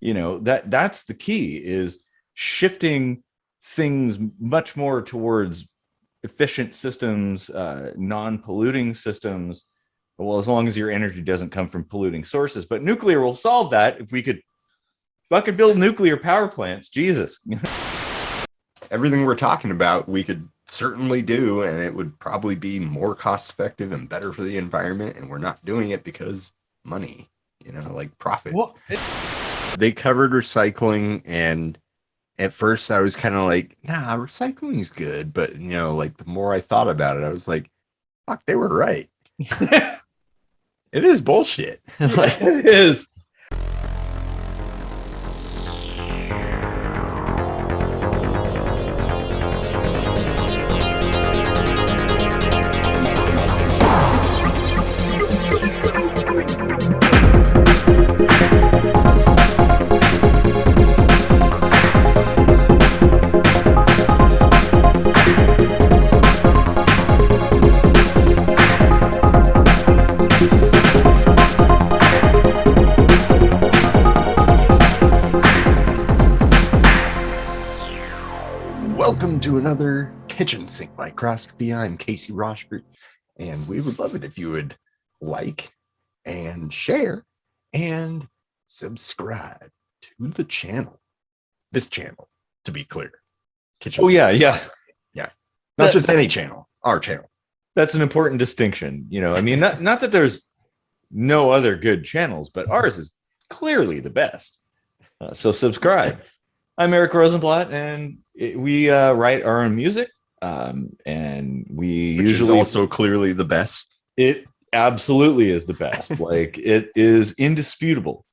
that's the key, is shifting things much more towards efficient systems, non-polluting systems. Well, as long as your energy doesn't come from polluting sources. But nuclear will solve that if we could fucking build nuclear power plants. Jesus. Everything we're talking about, we could certainly do, and it would probably be more cost effective and better for the environment. And we're not doing it because money, like profit. Well, they covered recycling, and at first I was kind of like, nah, recycling is good. But, like the more I thought about it, I was like, fuck, they were right. It is bullshit. Like, it is. To another Kitchen Sink Microscopy. I'm Casey Rochford, and we would love it if you would like and share and subscribe to the channel. This channel, to be clear. Kitchen Sink Microscopy. Yeah. Not just any channel, our channel. That's an important distinction. I mean, not that there's no other good channels, but ours is clearly the best. So subscribe. I'm Eric Rosenblatt, and we write our own music, and we Which usually is also clearly the best. It absolutely is the best. Like, it is indisputable.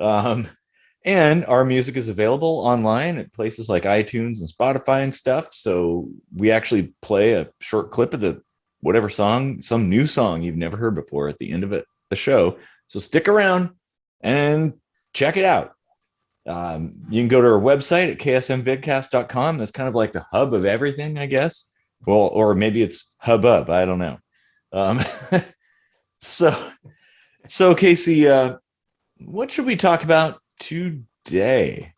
And our music is available online at places like iTunes and Spotify and stuff. So we actually play a short clip of the whatever song, some new song you've never heard before at the end of the show. So stick around and check it out. You can go to our website at ksmvidcast.com. That's kind of like the hub of everything, I guess. Well, or maybe it's hub. I don't know. So Casey, what should we talk about today?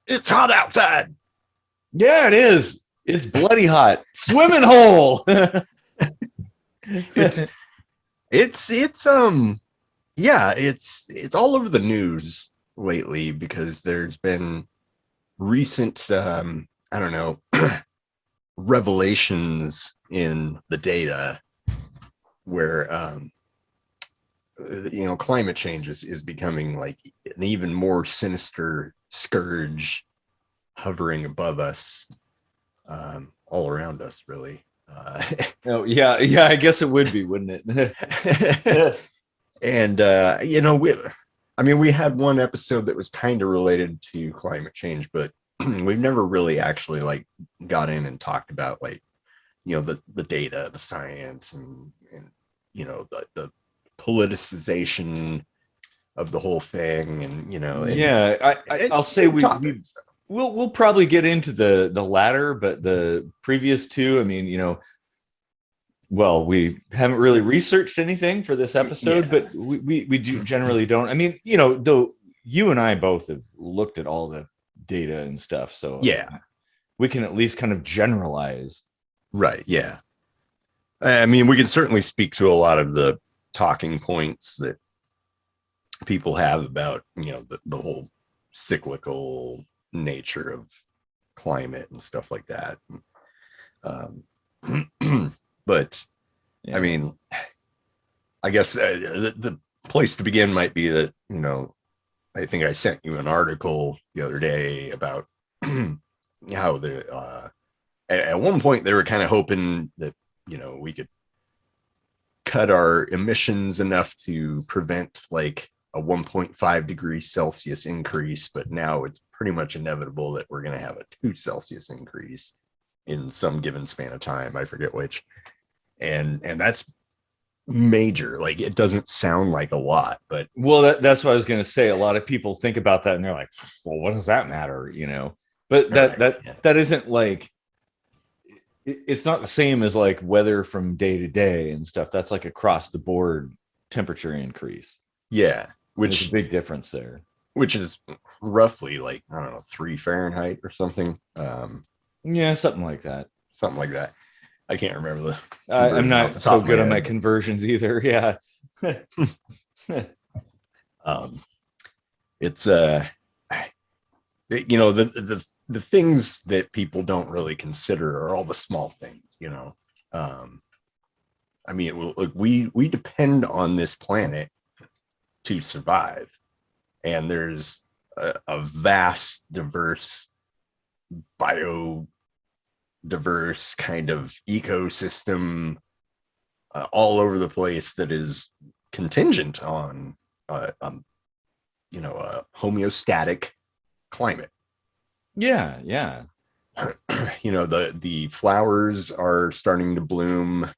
It's hot outside. Yeah, it is. It's bloody hot. Swimming hole. It's all over the news lately because there's been recent revelations in the data where climate change is becoming like an even more sinister scourge hovering above us, all around us, really. Oh yeah, I guess it would be, wouldn't it? And we had one episode that was kind of related to climate change, but we've never really actually got in and talked about the data, the science, and the politicization of the whole thing, and I'll say we'll probably get into the latter, but the previous two, I mean, well, we haven't really researched anything for this episode, but we do generally don't. I mean, though you and I both have looked at all the data and stuff, so we can at least kind of generalize. Right. Yeah. I mean, we can certainly speak to a lot of the talking points that people have about, the whole cyclical nature of climate and stuff like that. But I mean, I guess the place to begin might be that, I think I sent you an article the other day about how at one point they were kind of hoping that, we could cut our emissions enough to prevent a 1.5 degrees Celsius increase. But now it's pretty much inevitable that we're going to have a 2 Celsius increase in some given span of time. I forget which. And that's major. It doesn't sound like a lot, but that's what I was going to say. A lot of people think about that and they're like, well, what does that matter? But that isn't it's not the same as weather from day to day and stuff. That's across the board temperature increase. Yeah. There's a big difference there. which is roughly like, I don't know, 3 Fahrenheit or something. Yeah, something like that. Something like that. I can't remember the I'm not so good on my head. conversions either. Yeah. It's the things that people don't really consider are all the small things, you know. I mean, look, we depend on this planet to survive, and there's a vast, diverse, biodiverse kind of ecosystem all over the place that is contingent on a homeostatic climate. Yeah, yeah. You know, the flowers are starting to bloom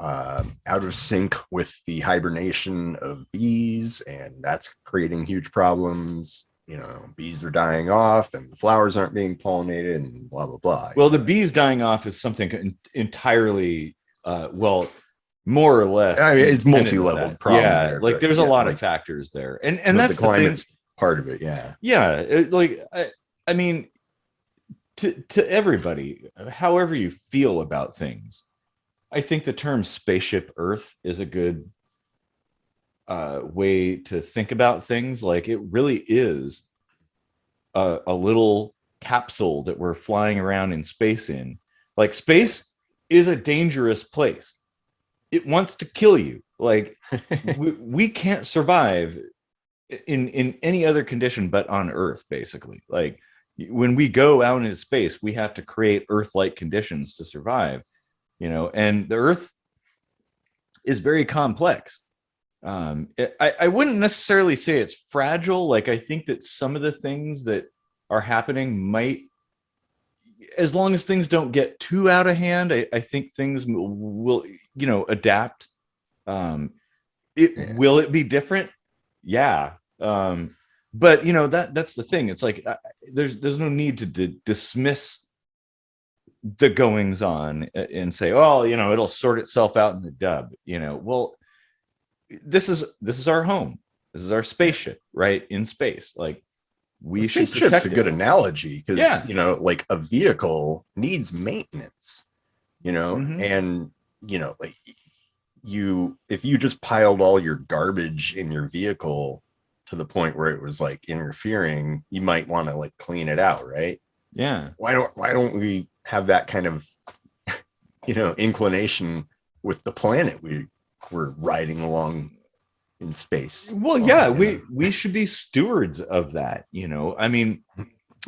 out of sync with the hibernation of bees, and that's creating huge problems. You know, bees are dying off and the flowers aren't being pollinated and blah blah blah. Well, the bees dying off is something entirely more or less. I mean, it's multi-leveled problem. Yeah, there, like there's a lot of factors there, and that's the climate's part of it. Yeah, yeah. I mean, to everybody, however you feel about things, I think the term Spaceship Earth is a good way to think about things. Like, it really is a little capsule that we're flying around in space in. Like, space is a dangerous place. It wants to kill you. Like, we can't survive in any other condition but on Earth, basically. Like, when we go out into space, we have to create Earth-like conditions to survive, you know, and the Earth is very complex. I wouldn't necessarily say it's fragile. Like, I think that some of the things that are happening might, as long as things don't get too out of hand, I think things will, you know, adapt. Will it be different? Yeah. But you know, that's the thing. It's like, there's no need to dismiss the goings on and say, oh, you know, it'll sort itself out in the dub, you know. Well, this is our home. This is our spaceship, right? In space. Like, we should protect it. Spaceship's a good analogy, because you know, like, a vehicle needs maintenance, you know, and you know, like, if you just piled all your garbage in your vehicle to the point where it was like interfering, you might want to like clean it out, right? Yeah. Why don't we have that kind of, you know, inclination with the planet we're riding along in space? Well, yeah, we should be stewards of that, you know. I mean,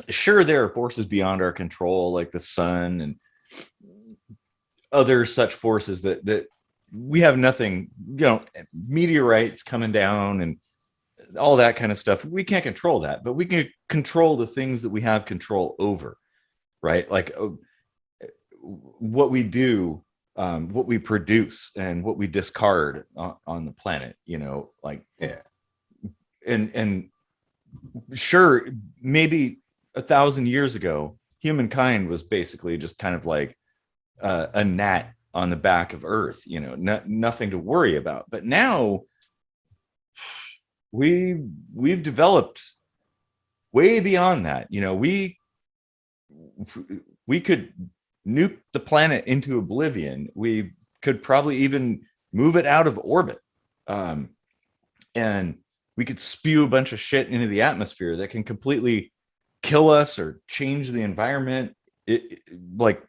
sure, there are forces beyond our control, like the sun and other such forces that we have nothing, you know, meteorites coming down and all that kind of stuff. We can't control that, but we can control the things that we have control over, right? Like, what we do, what we produce, and what we discard on the planet, you know, like, yeah. And sure, maybe 1,000 years ago, humankind was basically just kind of like a gnat on the back of Earth, you know, nothing to worry about. But now we've developed way beyond that. You know, we could nuke the planet into oblivion. We could probably even move it out of orbit, and we could spew a bunch of shit into the atmosphere that can completely kill us or change the environment, like,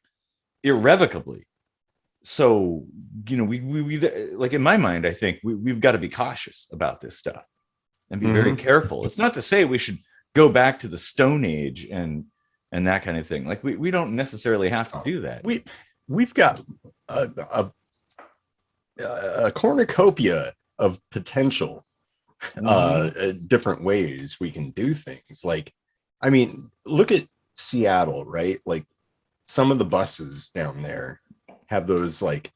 irrevocably. So, you know, we like, in my mind, I think we've got to be cautious about this stuff and be very careful. It's not to say we should go back to the Stone Age and that kind of thing. Like, we don't necessarily have to do that. We've got a cornucopia of potential different ways we can do things. Like, I mean, look at Seattle, right? Like, some of the buses down there have those like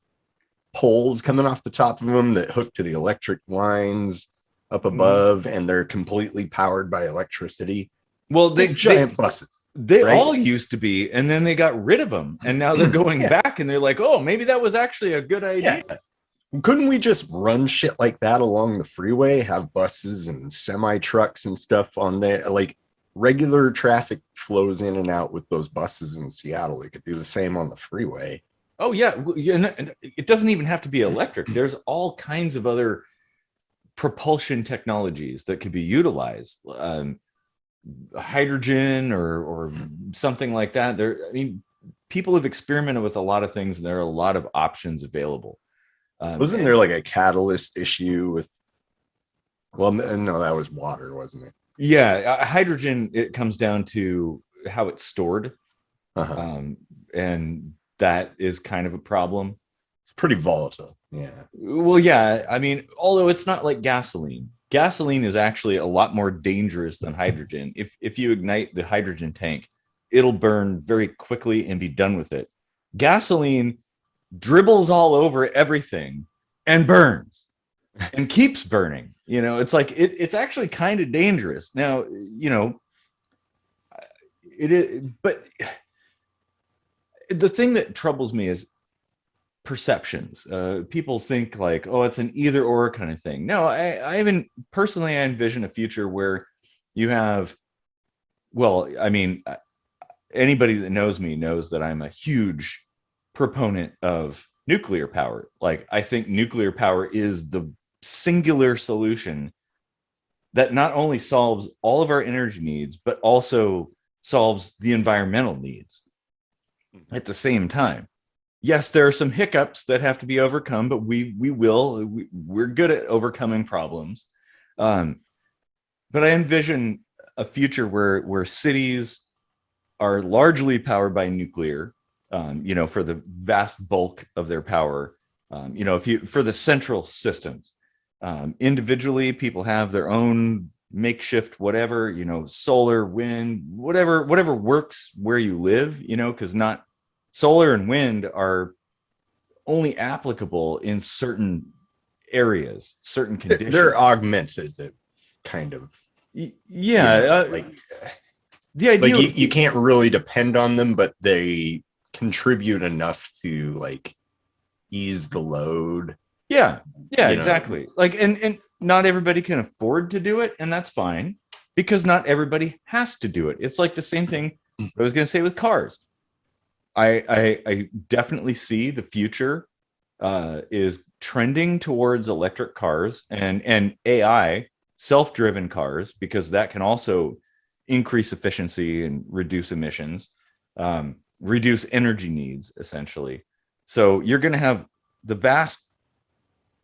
poles coming off the top of them that hook to the electric lines up above, and they're completely powered by electricity. Well, giant buses. They all used to be, and then they got rid of them, and now they're going back, and they're like, oh, maybe that was actually a good idea. couldn't we just run shit like that along the freeway, have buses and semi trucks and stuff on there? Like regular traffic flows in and out with those buses in Seattle. They could do the same on the freeway. Oh yeah, and it doesn't even have to be electric. There's all kinds of other propulsion technologies that could be utilized. Hydrogen or something like that. I mean, people have experimented with a lot of things, and there are a lot of options available. Wasn't there like a catalyst issue with? Well, no, that was water, wasn't it? Yeah, hydrogen. It comes down to how it's stored, and that is kind of a problem. It's pretty volatile. Yeah. Well, yeah. I mean, although it's not like gasoline. Gasoline is actually a lot more dangerous than hydrogen. If you ignite the hydrogen tank, it'll burn very quickly and be done with it. Gasoline dribbles all over everything and burns and keeps burning. You know, it's like it's actually kind of dangerous. Now, you know, it is, but the thing that troubles me is perceptions. People think like, oh, it's an either or kind of thing. No, I even personally, I envision a future where you have, well, I mean, anybody that knows me knows that I'm a huge proponent of nuclear power. Like, I think nuclear power is the singular solution that not only solves all of our energy needs, but also solves the environmental needs at the same time. Yes, there are some hiccups that have to be overcome, but we're good at overcoming problems. But I envision a future where cities are largely powered by nuclear, you know, for the vast bulk of their power. You know, for the central systems, individually, people have their own makeshift, whatever, you know, solar, wind, whatever works where you live, you know, because not solar and wind are only applicable in certain areas, certain conditions. They're augmented, kind of. Yeah, you know, like the idea, like you can't really depend on them, but they contribute enough to like ease the load. Yeah, you exactly. know. Like, and not everybody can afford to do it, and that's fine, because not everybody has to do it. It's like the same thing I was going to say with cars. I definitely see the future is trending towards electric cars and AI, self-driven cars, because that can also increase efficiency and reduce emissions, reduce energy needs, essentially. So you're going to have the vast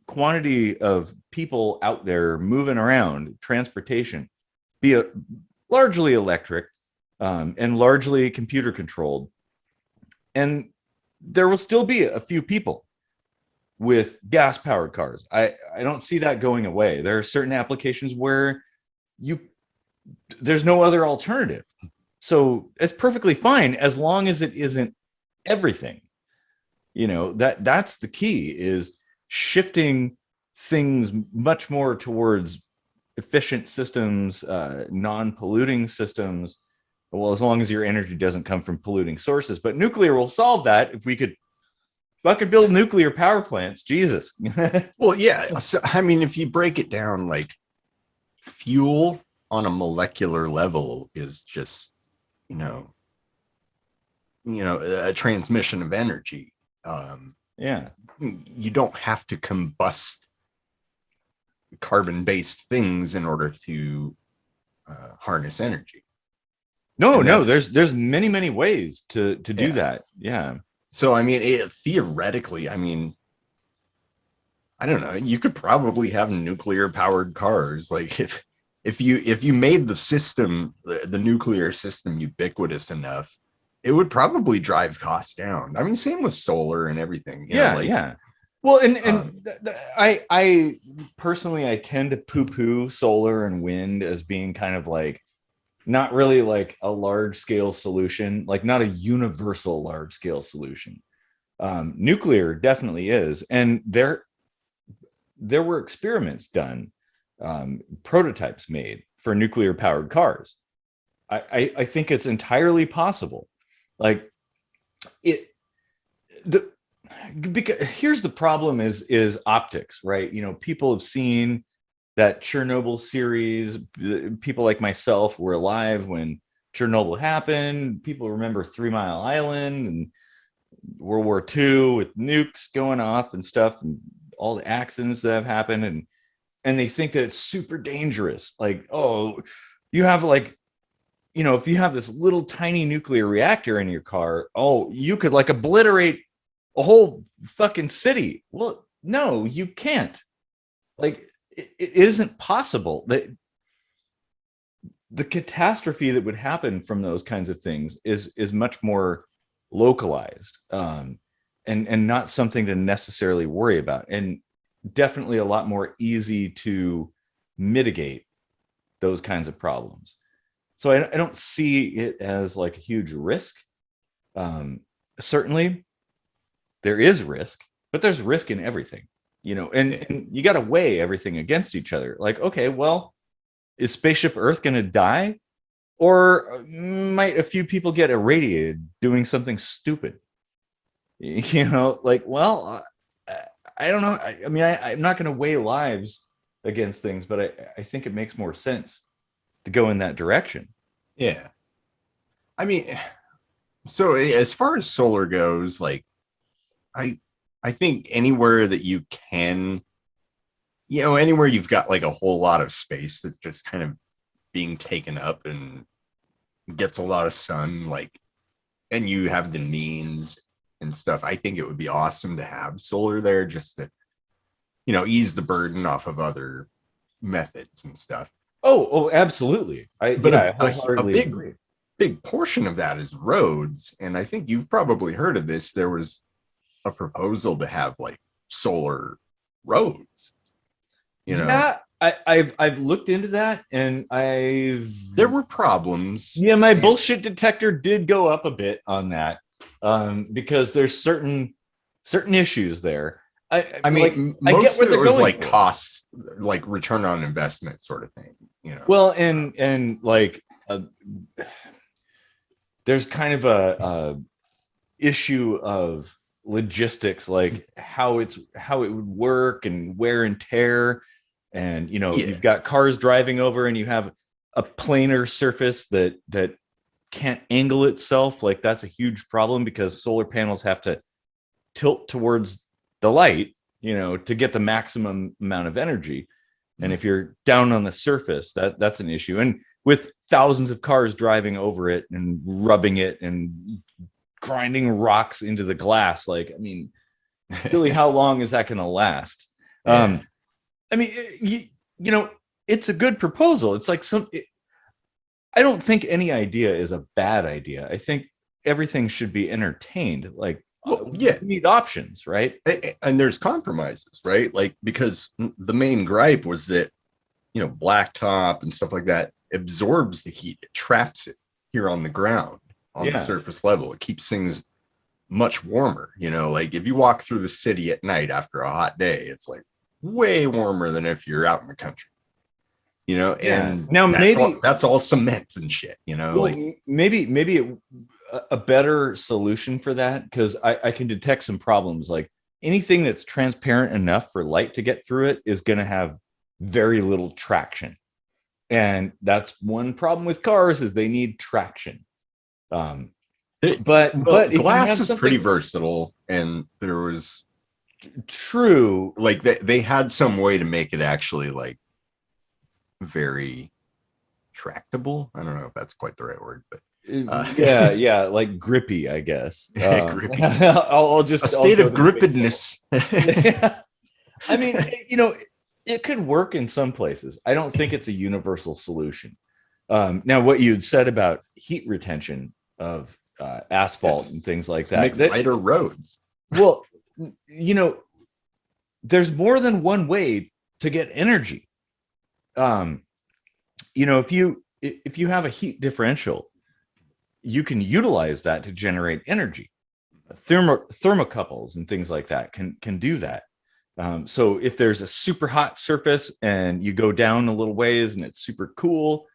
quantity of people out there moving around, transportation, be largely electric, and largely computer controlled. And there will still be a few people with gas powered cars. I don't see that going away. There are certain applications where there's no other alternative. So it's perfectly fine as long as it isn't everything. You know, that's the key, is shifting things much more towards efficient systems, non-polluting systems. Well, as long as your energy doesn't come from polluting sources. But nuclear will solve that if we could fucking build nuclear power plants. Jesus. Well, yeah. So, I mean, if you break it down, like fuel on a molecular level is just, you know, a transmission of energy. Yeah. You don't have to combust carbon-based things in order to harness energy. No, there's many ways to do that. Yeah. So I mean, theoretically, I mean, I don't know, you could probably have nuclear powered cars. Like if you made the system, the nuclear system, ubiquitous enough, it would probably drive costs down. I mean, same with solar and everything. Yeah. Well, and I personally, I tend to poo-poo solar and wind as being kind of like not really like a large scale solution, like not a universal large scale solution. Nuclear definitely is, and there were experiments done, prototypes made for nuclear powered cars. I think it's entirely possible. Like because here's the problem is optics, right? People have seen that Chernobyl series. People like myself were alive when Chernobyl happened. People remember 3 Mile Island and World War II with nukes going off and stuff, and all the accidents that have happened, and they think that it's super dangerous. Like, oh, you have like, if you have this little tiny nuclear reactor in your car, oh, you could like obliterate a whole fucking city. Well, no, you can't. Like, it isn't possible. That the catastrophe that would happen from those kinds of things is much more localized, and not something to necessarily worry about, and definitely a lot more easy to mitigate those kinds of problems. So I don't see it as like a huge risk. Certainly there is risk, but there's risk in everything, and you got to weigh everything against each other. Like, okay, well, is Spaceship Earth going to die? Or might a few people get irradiated doing something stupid? Like, well, I don't know. I mean, I'm not going to weigh lives against things, but I think it makes more sense to go in that direction. Yeah. I mean, so as far as solar goes, like, I think anywhere that you can, anywhere you've got like a whole lot of space that's just kind of being taken up and gets a lot of sun, like, and you have the means and stuff, I think it would be awesome to have solar there just to, ease the burden off of other methods and stuff. Oh, absolutely. I wholeheartedly agree. Big portion of that is roads. And I think you've probably heard of this. There was a proposal to have like solar roads, Yeah, I've looked into that, and there were problems. Yeah, my bullshit detector did go up a bit on that, because there's certain issues there. I mean, like, most of it was like costs, like return on investment sort of thing, Well, and like, there's kind of a issue of logistics, like how it would work and wear and tear, and you've got cars driving over, and you have a planar surface that can't angle itself. Like, that's a huge problem because solar panels have to tilt towards the light, to get the maximum amount of energy. And if you're down on the surface, that's an issue. And with thousands of cars driving over it and rubbing it and grinding rocks into the glass, like, I mean, really, how long is that going to last? Yeah. I mean, it's a good proposal. It's like I don't think any idea is a bad idea. I think everything should be entertained. Like, yeah, we need options, right? And there's compromises, right? Like, because the main gripe was that, blacktop and stuff like that absorbs the heat. It traps it here on the ground, on the surface level. It keeps things much warmer. Like, if you walk through the city at night after a hot day, it's like way warmer than if you're out in the country. And now that's all cement and shit, well, like maybe a better solution for that, because I can detect some problems. Like, anything that's transparent enough for light to get through it is going to have very little traction, and that's one problem with cars, is they need traction. But glass is pretty versatile, and there was true, like they had some way to make it actually like very tractable. I don't know if that's quite the right word, but yeah, like grippy, I guess. Grippy. I'll just a state of grippedness. I mean, it could work in some places. I don't think it's a universal solution. Now, what you had said about heat retention of asphalt and things like that, make lighter roads. Well, there's more than one way to get energy. If you have a heat differential, you can utilize that to generate energy. Thermocouples and things like that can do that. So if there's a super hot surface and you go down a little ways and it's super cool,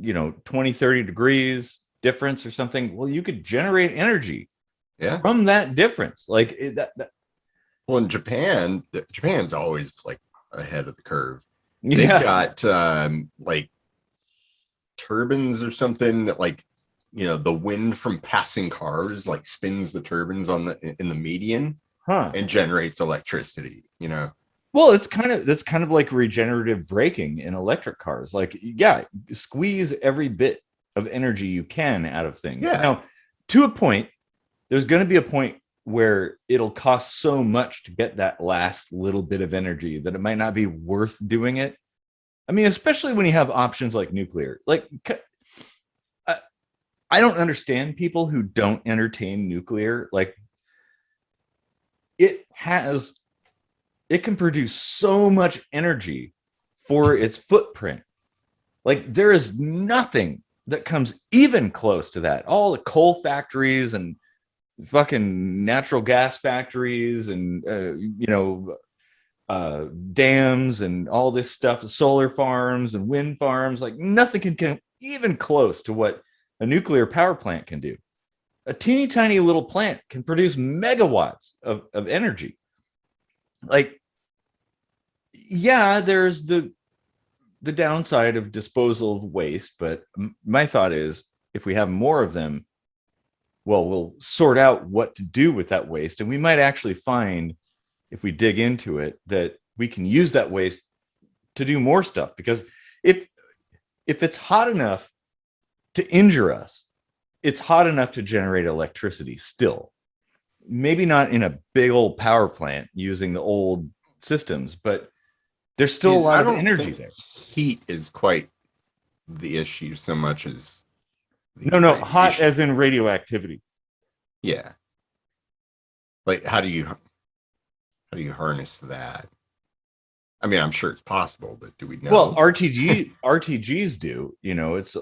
20-30 degrees difference or something, well, you could generate energy Yeah. from that difference. Like Well, in Japan, Japan's always like ahead of the curve. They've yeah. got like turbines or something that like, the wind from passing cars like spins the turbines in the median Huh. and generates electricity. Well, that's kind of like regenerative braking in electric cars. Like, yeah, squeeze every bit of energy you can out of things. Yeah. Now, to a point, there's going to be a point where it'll cost so much to get that last little bit of energy that it might not be worth doing it. I mean, especially when you have options like nuclear. Like, I don't understand people who don't entertain nuclear. Like, it can produce so much energy for its footprint. Like, there is nothing that comes even close to that. All the coal factories and fucking natural gas factories and dams and all this stuff, solar farms and wind farms, like nothing can come even close to what a nuclear power plant can do. A teeny tiny little plant can produce megawatts of energy. Like, yeah, there's the downside of disposal of waste, but my thought is if we have more of them, well, we'll sort out what to do with that waste, and we might actually find, if we dig into it, that we can use that waste to do more stuff. Because if it's hot enough to injure us, it's hot enough to generate electricity still. Maybe not in a big old power plant using the old systems, but there's still a lot of energy there. Heat is quite the issue so much as no, hot as in radioactivity. Yeah. Like, how do you harness that? I mean, I'm sure it's possible, but do we know? Well, RTGs do. It's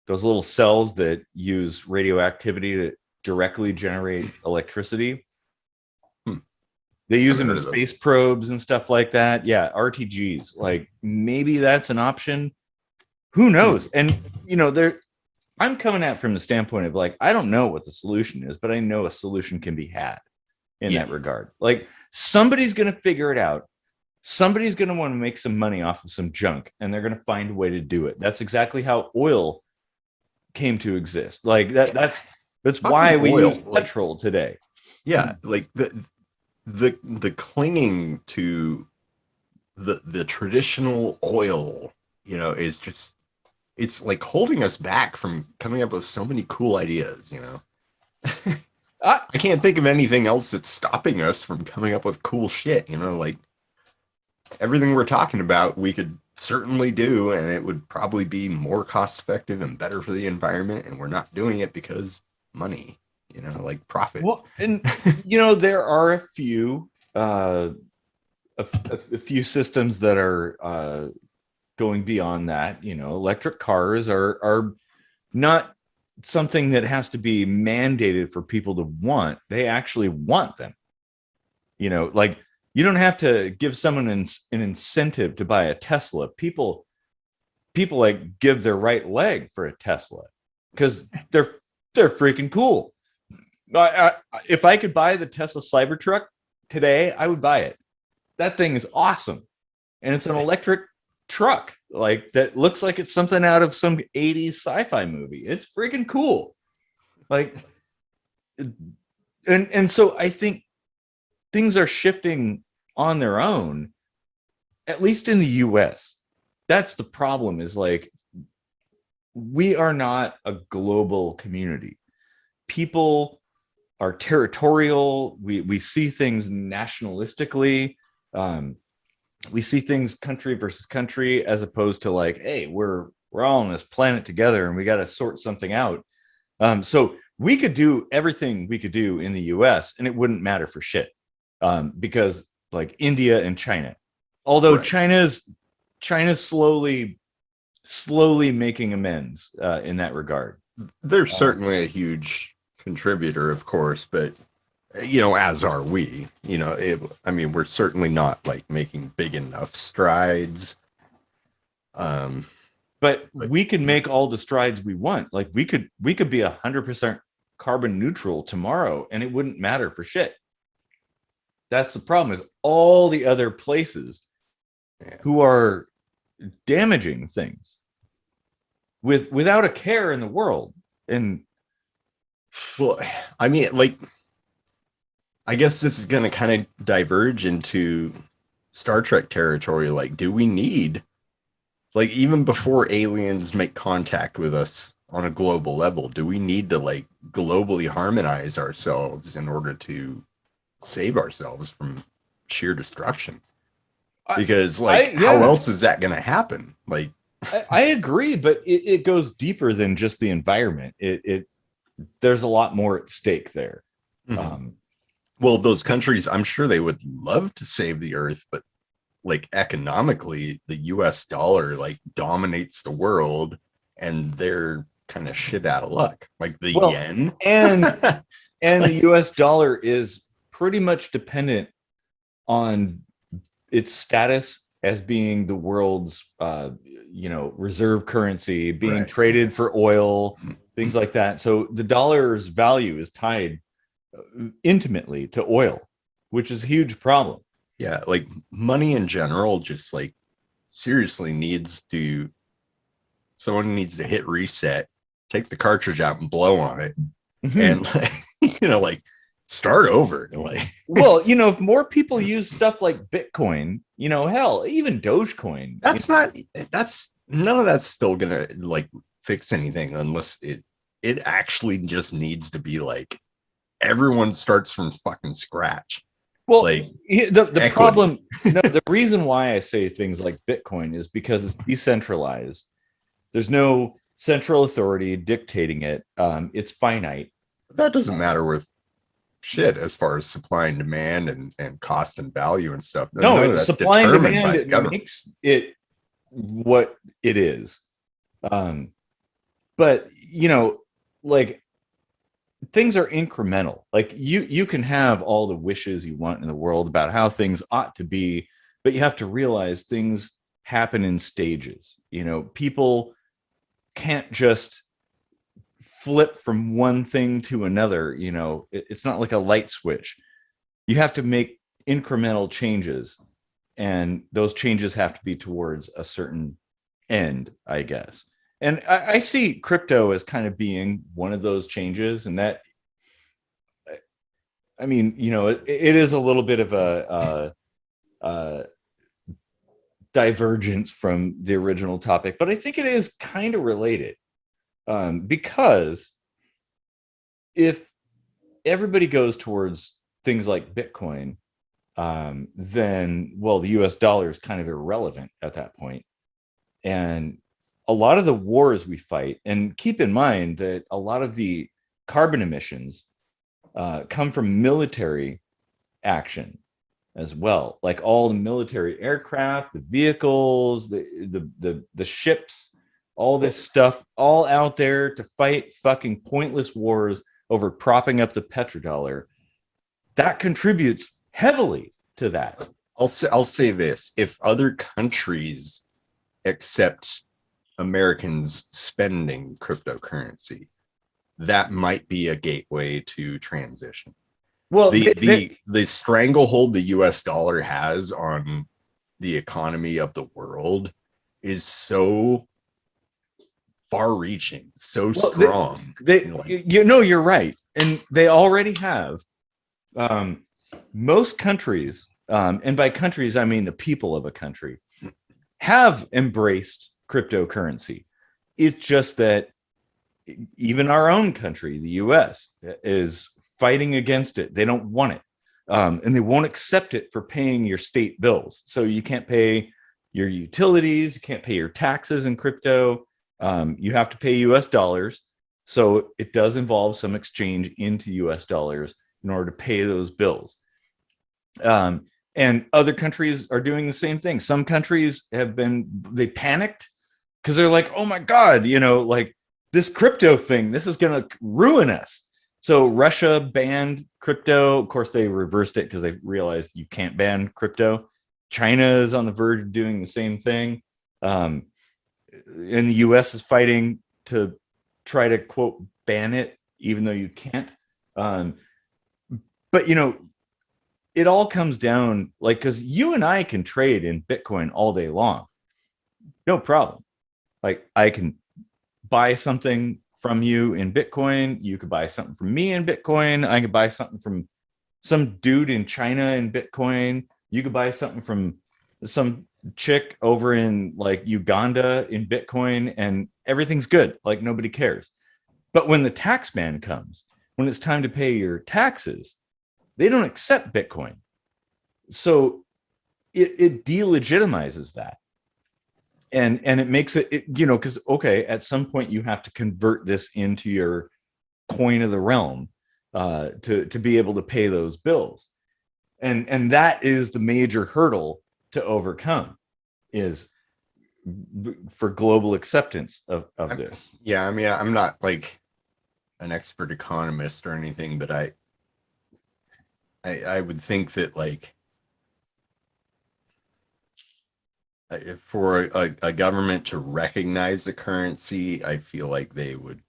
those little cells that use radioactivity to directly generate electricity. They use them in space probes and stuff like that. Yeah, RTGs. Like, maybe that's an option. Who knows? And I'm coming at from the standpoint of like, I don't know what the solution is, but I know a solution can be had in that regard. Like, somebody's going to figure it out. Somebody's going to want to make some money off of some junk, and they're going to find a way to do it. That's exactly how oil came to exist. Like that's why we use petrol today. Yeah, like the clinging to the traditional oil, is just, it's like holding us back from coming up with so many cool ideas. I can't think of anything else that's stopping us from coming up with cool shit. Like everything we're talking about, we could certainly do, and it would probably be more cost effective and better for the environment. And we're not doing it because money, like profit. Well, and there are a few systems that are going beyond that. Electric cars are not something that has to be mandated for people to want. They actually want them. Like, you don't have to give someone an incentive to buy a Tesla. People like give their right leg for a Tesla because they're freaking cool. If I could buy the Tesla Cybertruck today, I would buy it. That thing is awesome. And it's an electric truck, like, that looks like it's something out of some 80s sci-fi movie. It's freaking cool. Like, and so I think things are shifting on their own, at least in the US. That's the problem, is like, we are not a global community. People are territorial. We see things nationalistically. We see things country versus country, as opposed to like, hey, we're all on this planet together and we got to sort something out. So we could do everything we could do in the US and it wouldn't matter for shit. Because like India and China, although China's slowly making amends in that regard. They're certainly a huge contributor, of course, but as are we. We're certainly not like making big enough strides. But we can make all the strides we want. Like, we could be 100% carbon neutral tomorrow and it wouldn't matter for shit. That's the problem, is all the other places who are damaging things without a care in the world. And well, I mean, like, I guess this is going to kind of diverge into Star Trek territory. Like, do we need, like, even before aliens make contact with us on a global level, do we need to like globally harmonize ourselves in order to save ourselves from sheer destruction? Because like, how else is that going to happen? Like, I agree, but it goes deeper than just the environment. There's a lot more at stake there. Well, those countries, I'm sure they would love to save the earth, but like economically, the US dollar like dominates the world and they're kind of shit out of luck. Like the yen. And the US dollar is pretty much dependent on its status as being the world's reserve currency, being traded for oil, things like that. So the dollar's value is tied intimately to oil, which is a huge problem. Yeah, like money in general just like seriously someone needs to hit reset, take the cartridge out and blow on it, and like, like start over. Like, well, if more people use stuff like Bitcoin, hell, even Dogecoin, none of that's still gonna like fix anything unless it actually just needs to be like everyone starts from fucking scratch. Well, like the problem, the reason why I say things like Bitcoin is because it's decentralized. There's no central authority dictating it. It's finite. That doesn't matter with shit as far as supply and demand and cost and value and stuff. No, supply and demand makes it what it is. But like things are incremental. Like you can have all the wishes you want in the world about how things ought to be, but you have to realize things happen in stages. People can't just flip from one thing to another. It's not like a light switch. You have to make incremental changes, and those changes have to be towards a certain end, I guess. And I see crypto as kind of being one of those changes. And that, I mean, it is a little bit of a divergence from the original topic, but I think it is kind of related. Because if everybody goes towards things like Bitcoin, then, well, the US dollar is kind of irrelevant at that point. And a lot of the wars we fight, and keep in mind that a lot of the carbon emissions come from military action as well, like all the military aircraft, the vehicles, the ships, all this stuff, all out there to fight fucking pointless wars over propping up the petrodollar. That contributes heavily to that. I'll say this: if other countries accept Americans spending cryptocurrency, that might be a gateway to transition. Well, the stranglehold the US dollar has on the economy of the world is so far-reaching, so strong. You're right, and they already have. Most countries, and by countries I mean the people of a country, have embraced cryptocurrency. It's just that even our own country, the US, is fighting against it. They don't want it, and they won't accept it for paying your state bills. So you can't pay your utilities, you can't pay your taxes in crypto. You have to pay US dollars. So it does involve some exchange into US dollars in order to pay those bills. And other countries are doing the same thing. Some countries they panicked because they're like, oh my God, like this crypto thing, this is going to ruin us. So Russia banned crypto. Of course, they reversed it because they realized you can't ban crypto. China is on the verge of doing the same thing. And the US is fighting to try to, quote, ban it even though you can't. But it all comes down, like, because you and I can trade in Bitcoin all day long, no problem. Like, I can buy something from you in Bitcoin. You could buy something from me in Bitcoin. I could buy something from some dude in China in Bitcoin. You could buy something from some chick over in like Uganda in Bitcoin, and everything's good. Like, nobody cares. But when the tax man comes, when it's time to pay your taxes, they don't accept Bitcoin. So it delegitimizes that. And it makes it, because, okay, at some point you have to convert this into your coin of the realm to be able to pay those bills. And that is the major hurdle to overcome, is for global acceptance of this. Yeah, I mean, I'm not like an expert economist or anything, but I would think that, like, for a government to recognize the currency, I feel like they would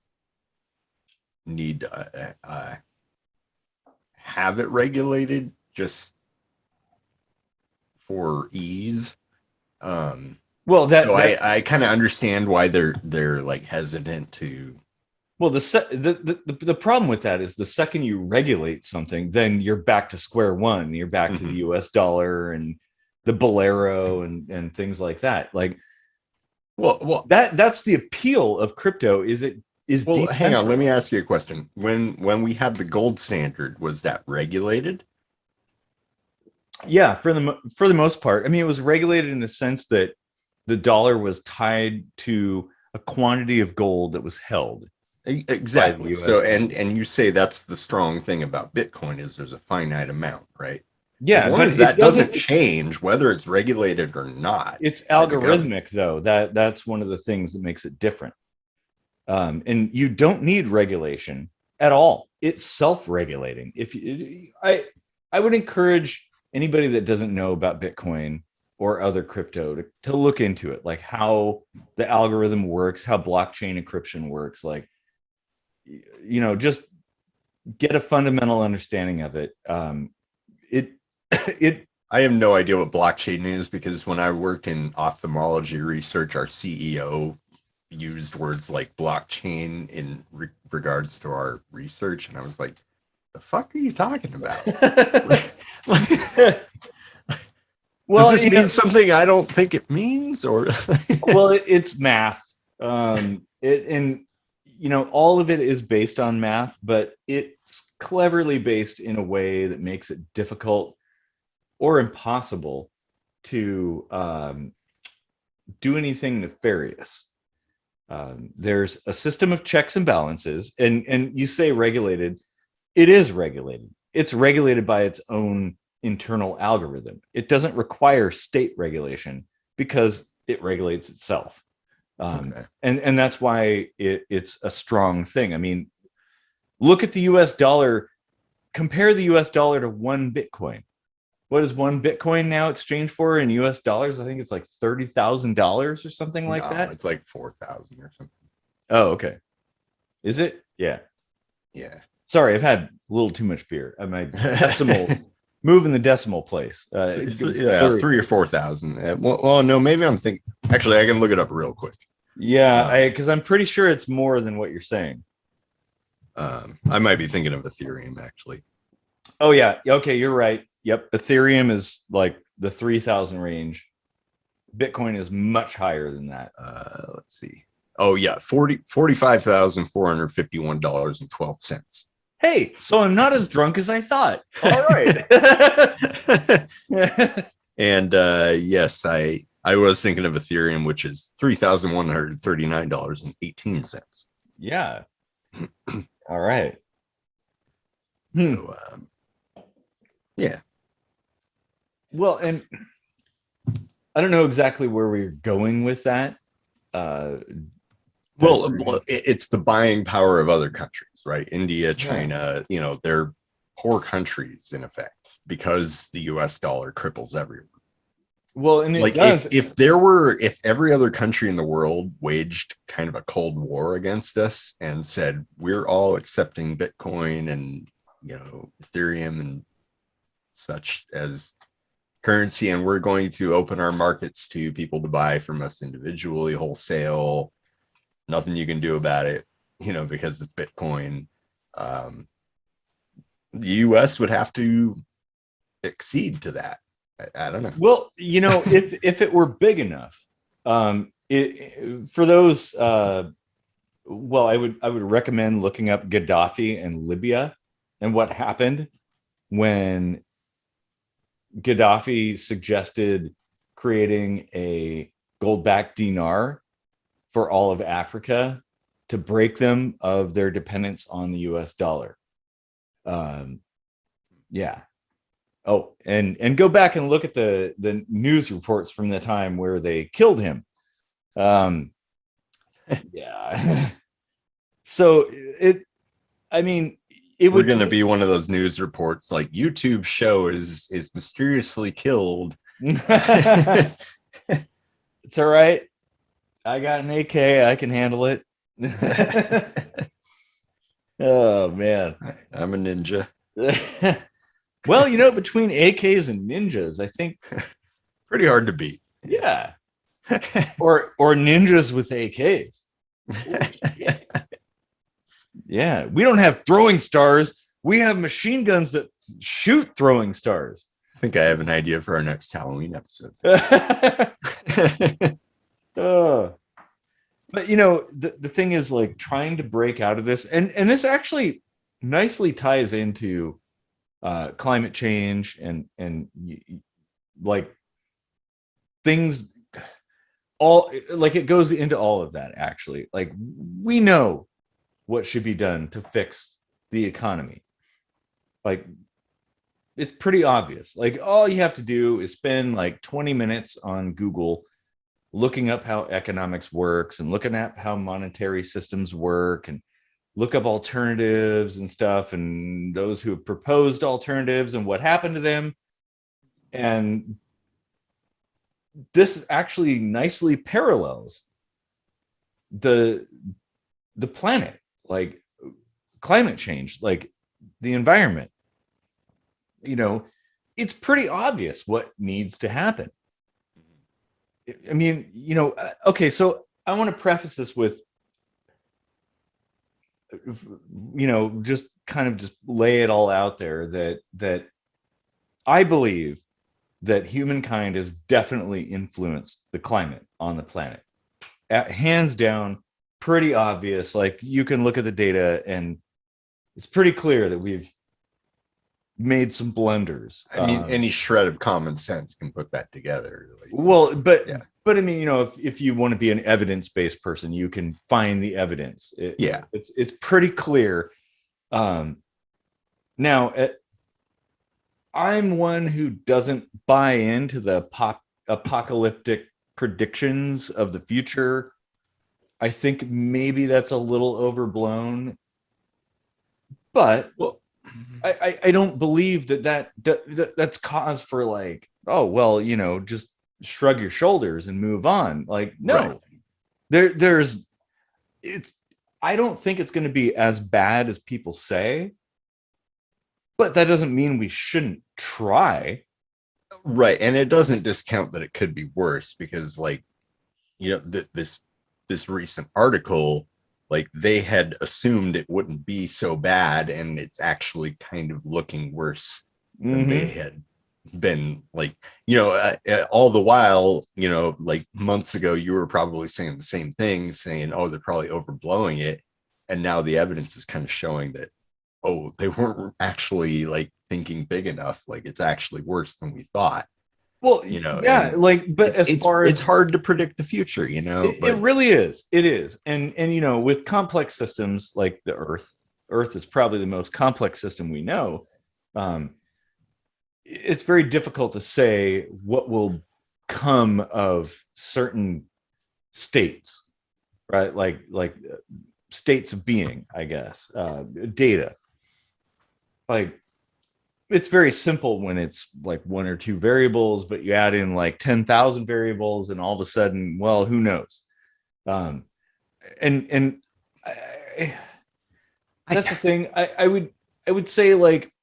need to have it regulated just for ease. Well, so I kind of understand why they're like hesitant to. Well, the problem with that is the second you regulate something, then you're back to square one. You're back to the US dollar and the bolero and things like that. Like, well, that's the appeal of crypto. Well, hang on, let me ask you a question. When we had the gold standard, was that regulated? Yeah, for the most part. I mean, it was regulated in the sense that the dollar was tied to a quantity of gold that was held. Exactly. So, and you say that's the strong thing about Bitcoin, is there's a finite amount, right? Yeah, as long as that doesn't change, whether it's regulated or not. It's algorithmic, though. That's one of the things that makes it different. And you don't need regulation at all. It's self-regulating. I would encourage anybody that doesn't know about Bitcoin or other crypto to look into it, like how the algorithm works, how blockchain encryption works. Like, just get a fundamental understanding of it. I have no idea what blockchain is, because when I worked in ophthalmology research, our CEO used words like blockchain in regards to our research, and I was like, the fuck are you talking about? Well, does this mean something I don't think it means? Or well, it's math. All of it is based on math, but it's cleverly based in a way that makes it difficult or impossible to do anything nefarious. There's a system of checks and balances, and you say regulated. It is regulated. It's regulated by its own internal algorithm. It doesn't require state regulation because it regulates itself. Okay. And that's why it's a strong thing. I mean, look at the US dollar, compare the US dollar to one Bitcoin. What is one Bitcoin now exchanged for in US dollars? I think it's like $30,000 or something like that. It's like 4,000 or something. Oh, okay. Is it? Yeah. Yeah. Sorry, I've had a little too much beer. My decimal, moving the decimal place. 3 or 4,000. Well, no, maybe I'm thinking. Actually, I can look it up real quick. Yeah, because I'm pretty sure it's more than what you're saying. I might be thinking of Ethereum, actually. Oh yeah. Okay, you're right. Yep, Ethereum is like the 3,000 range. Bitcoin is much higher than that. Let's see. Oh yeah, $45,451.12. Hey, so I'm not as drunk as I thought. All right. And yes, I was thinking of Ethereum, which is $3,139.18. Yeah. All right. So, yeah. Well, and I don't know exactly where we're going with that. Well, it's the buying power of other countries, right? India, China, they're poor countries in effect, because the US dollar cripples everyone. Well, and it Like does. if every other country in the world waged kind of a cold war against us and said we're all accepting Bitcoin and Ethereum and such as currency, and we're going to open our markets to people to buy from us individually, wholesale, nothing you can do about it, because it's Bitcoin. The US would have to accede to that. I don't know. Well, if it were big enough, for those, well, I would recommend looking up Gaddafi and Libya and what happened when Gaddafi suggested creating a gold-backed dinar for all of Africa to break them of their dependence on the US dollar. Yeah. Oh, and go back and look at the news reports from the time where they killed him. Yeah. So I mean, we're going to be one of those news reports like YouTube show is mysteriously killed. It's all right. I got an AK. I can handle it. Oh man, I'm a ninja. Well, between AKs and ninjas, I think pretty hard to beat. Yeah. or ninjas with AKs. Yeah, we don't have throwing stars. We have machine guns that shoot throwing stars. I think I have an idea for our next Halloween episode. But the thing is, like, trying to break out of this, and this actually nicely ties into climate change and like things, all, like, it goes into all of that. Actually, like, we know what should be done to fix the economy. Like, it's pretty obvious. Like, all you have to do is spend like 20 minutes on Google looking up how economics works and looking at how monetary systems work, and look up alternatives and stuff, and those who have proposed alternatives and what happened to them. And this actually nicely parallels the planet, like climate change, like the environment. It's pretty obvious what needs to happen. I mean, okay, so I want to preface this with, just kind of just lay it all out there that I believe that humankind has definitely influenced the climate on the planet. Hands down, pretty obvious. Like, you can look at the data and it's pretty clear that we've made some blunders. I mean, any shred of common sense can put that together. Well, but I mean, if you want to be an evidence-based person, you can find the evidence. It's pretty clear. Now, I'm one who doesn't buy into the apocalyptic predictions of the future. I think maybe that's a little overblown, but I don't believe that's cause for, like, oh well, just shrug your shoulders and move on. Like, no, right. There's I don't think it's going to be as bad as people say, but that doesn't mean we shouldn't try. Right. And it doesn't discount that it could be worse, because, like, this recent article, like, they had assumed it wouldn't be so bad, and it's actually kind of looking worse than they had been. Like, all the while, like months ago, you were probably saying the same thing, saying, oh, they're probably overblowing it. And now the evidence is kind of showing that, oh, they weren't actually, like, thinking big enough. Like, it's actually worse than we thought. Well, yeah, like, but it's hard to predict the future, it really is. It is. And with complex systems like the Earth is probably the most complex system we know. It's very difficult to say what will come of certain states, right? Like states of being, I guess, data. Like, it's very simple when it's like one or two variables, but you add in like 10,000 variables, and all of a sudden, well, who knows? Um, and that's the thing. I would say, like,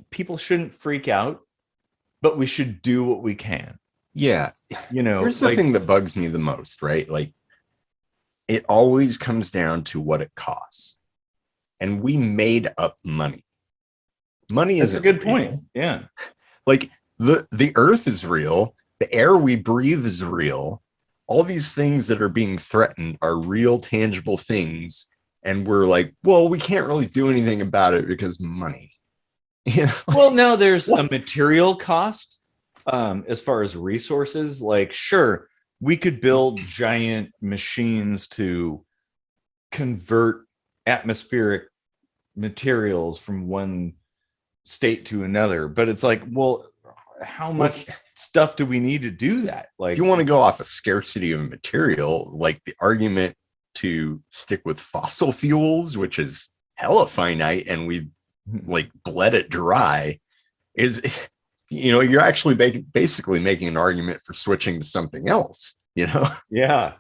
people shouldn't freak out, but we should do what we can. Yeah. Here's the Like, thing that bugs me the most, right? Like, it always comes down to what it costs. And we made up money. Money that's isn't a good real. point. Yeah. Like the earth is real, the air we breathe is real. All these things that are being threatened are real, tangible things. And we're like, well, we can't really do anything about it because money. Well, now there's a material cost, as far as resources. Like, sure, we could build giant machines to convert atmospheric materials from one state to another, but it's like, well, how much stuff do we need to do that? Like, if you want to go off a scarcity of material, like the argument to stick with fossil fuels, which is hella finite, and we've like bled it dry, is, you're actually basically making an argument for switching to something else, yeah.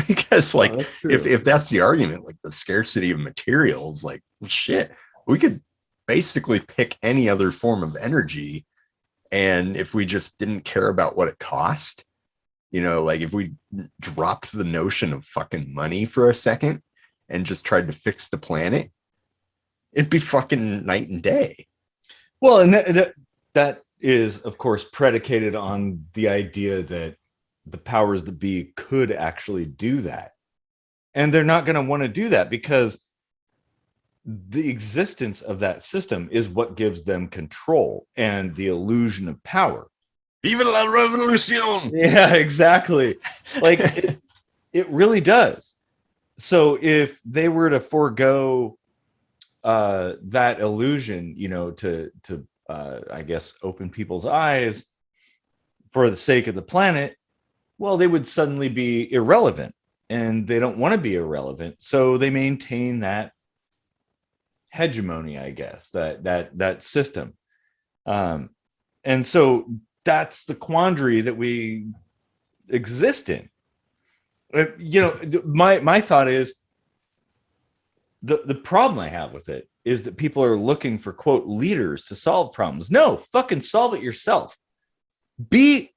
because like, That's if that's the argument, like the scarcity of materials, like, shit, we could basically pick any other form of energy, and if we just didn't care about what it cost, like if we dropped the notion of fucking money for a second and just tried to fix the planet, it'd be fucking night and day. Well, and that is, of course, predicated on the idea that the powers that be could actually do that. And they're not going to want to do that because the existence of that system is what gives them control and the illusion of power. Viva la revolution! Yeah, exactly. Like, it really does. So if they were to forego that illusion, to I guess open people's eyes for the sake of the planet, well, they would suddenly be irrelevant, and they don't want to be irrelevant, so they maintain that hegemony, I guess, that system. And so that's the quandary that we exist in. My thought is, the problem I have with it is that people are looking for, quote, leaders to solve problems. No, fucking solve it yourself. Be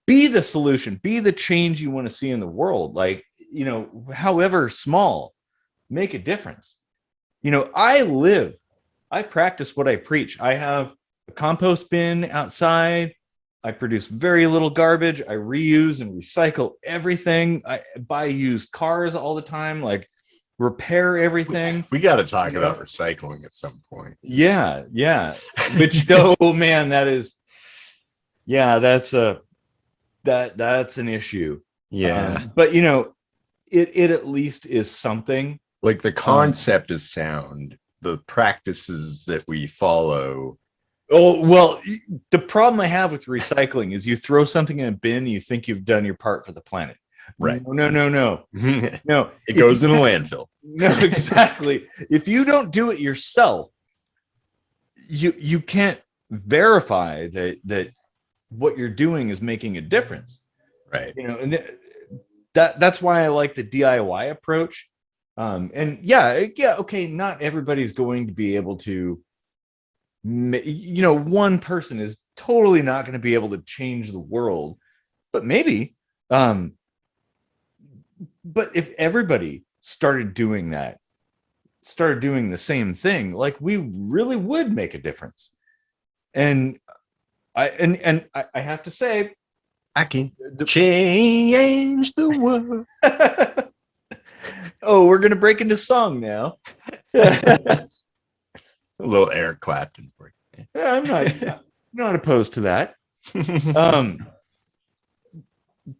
the solution, be the change you want to see in the world. Like, however small, make a difference. I practice what I preach. I have a compost bin outside. I produce very little garbage. I reuse and recycle everything. I buy used cars all the time, like repair everything. We got to talk about recycling at some point. Yeah. Which, oh man, that's an issue. Yeah. But it at least is something. Like, the concept is sound. The practices that we follow. Oh, well, the problem I have with recycling is you throw something in a bin, you think you've done your part for the planet. Right. No. No. It goes in a landfill. No, exactly. If you don't do it yourself, you can't verify that what you're doing is making a difference. Right. And that's why I like the DIY approach. And yeah, okay, not everybody's going to be able to, one person is totally not going to be able to change the world, but maybe, but if everybody started doing the same thing, like, we really would make a difference. And I have to say, I can change the world. Oh, we're gonna break into song now. A little Eric Clapton for you. Yeah, I'm not opposed to that.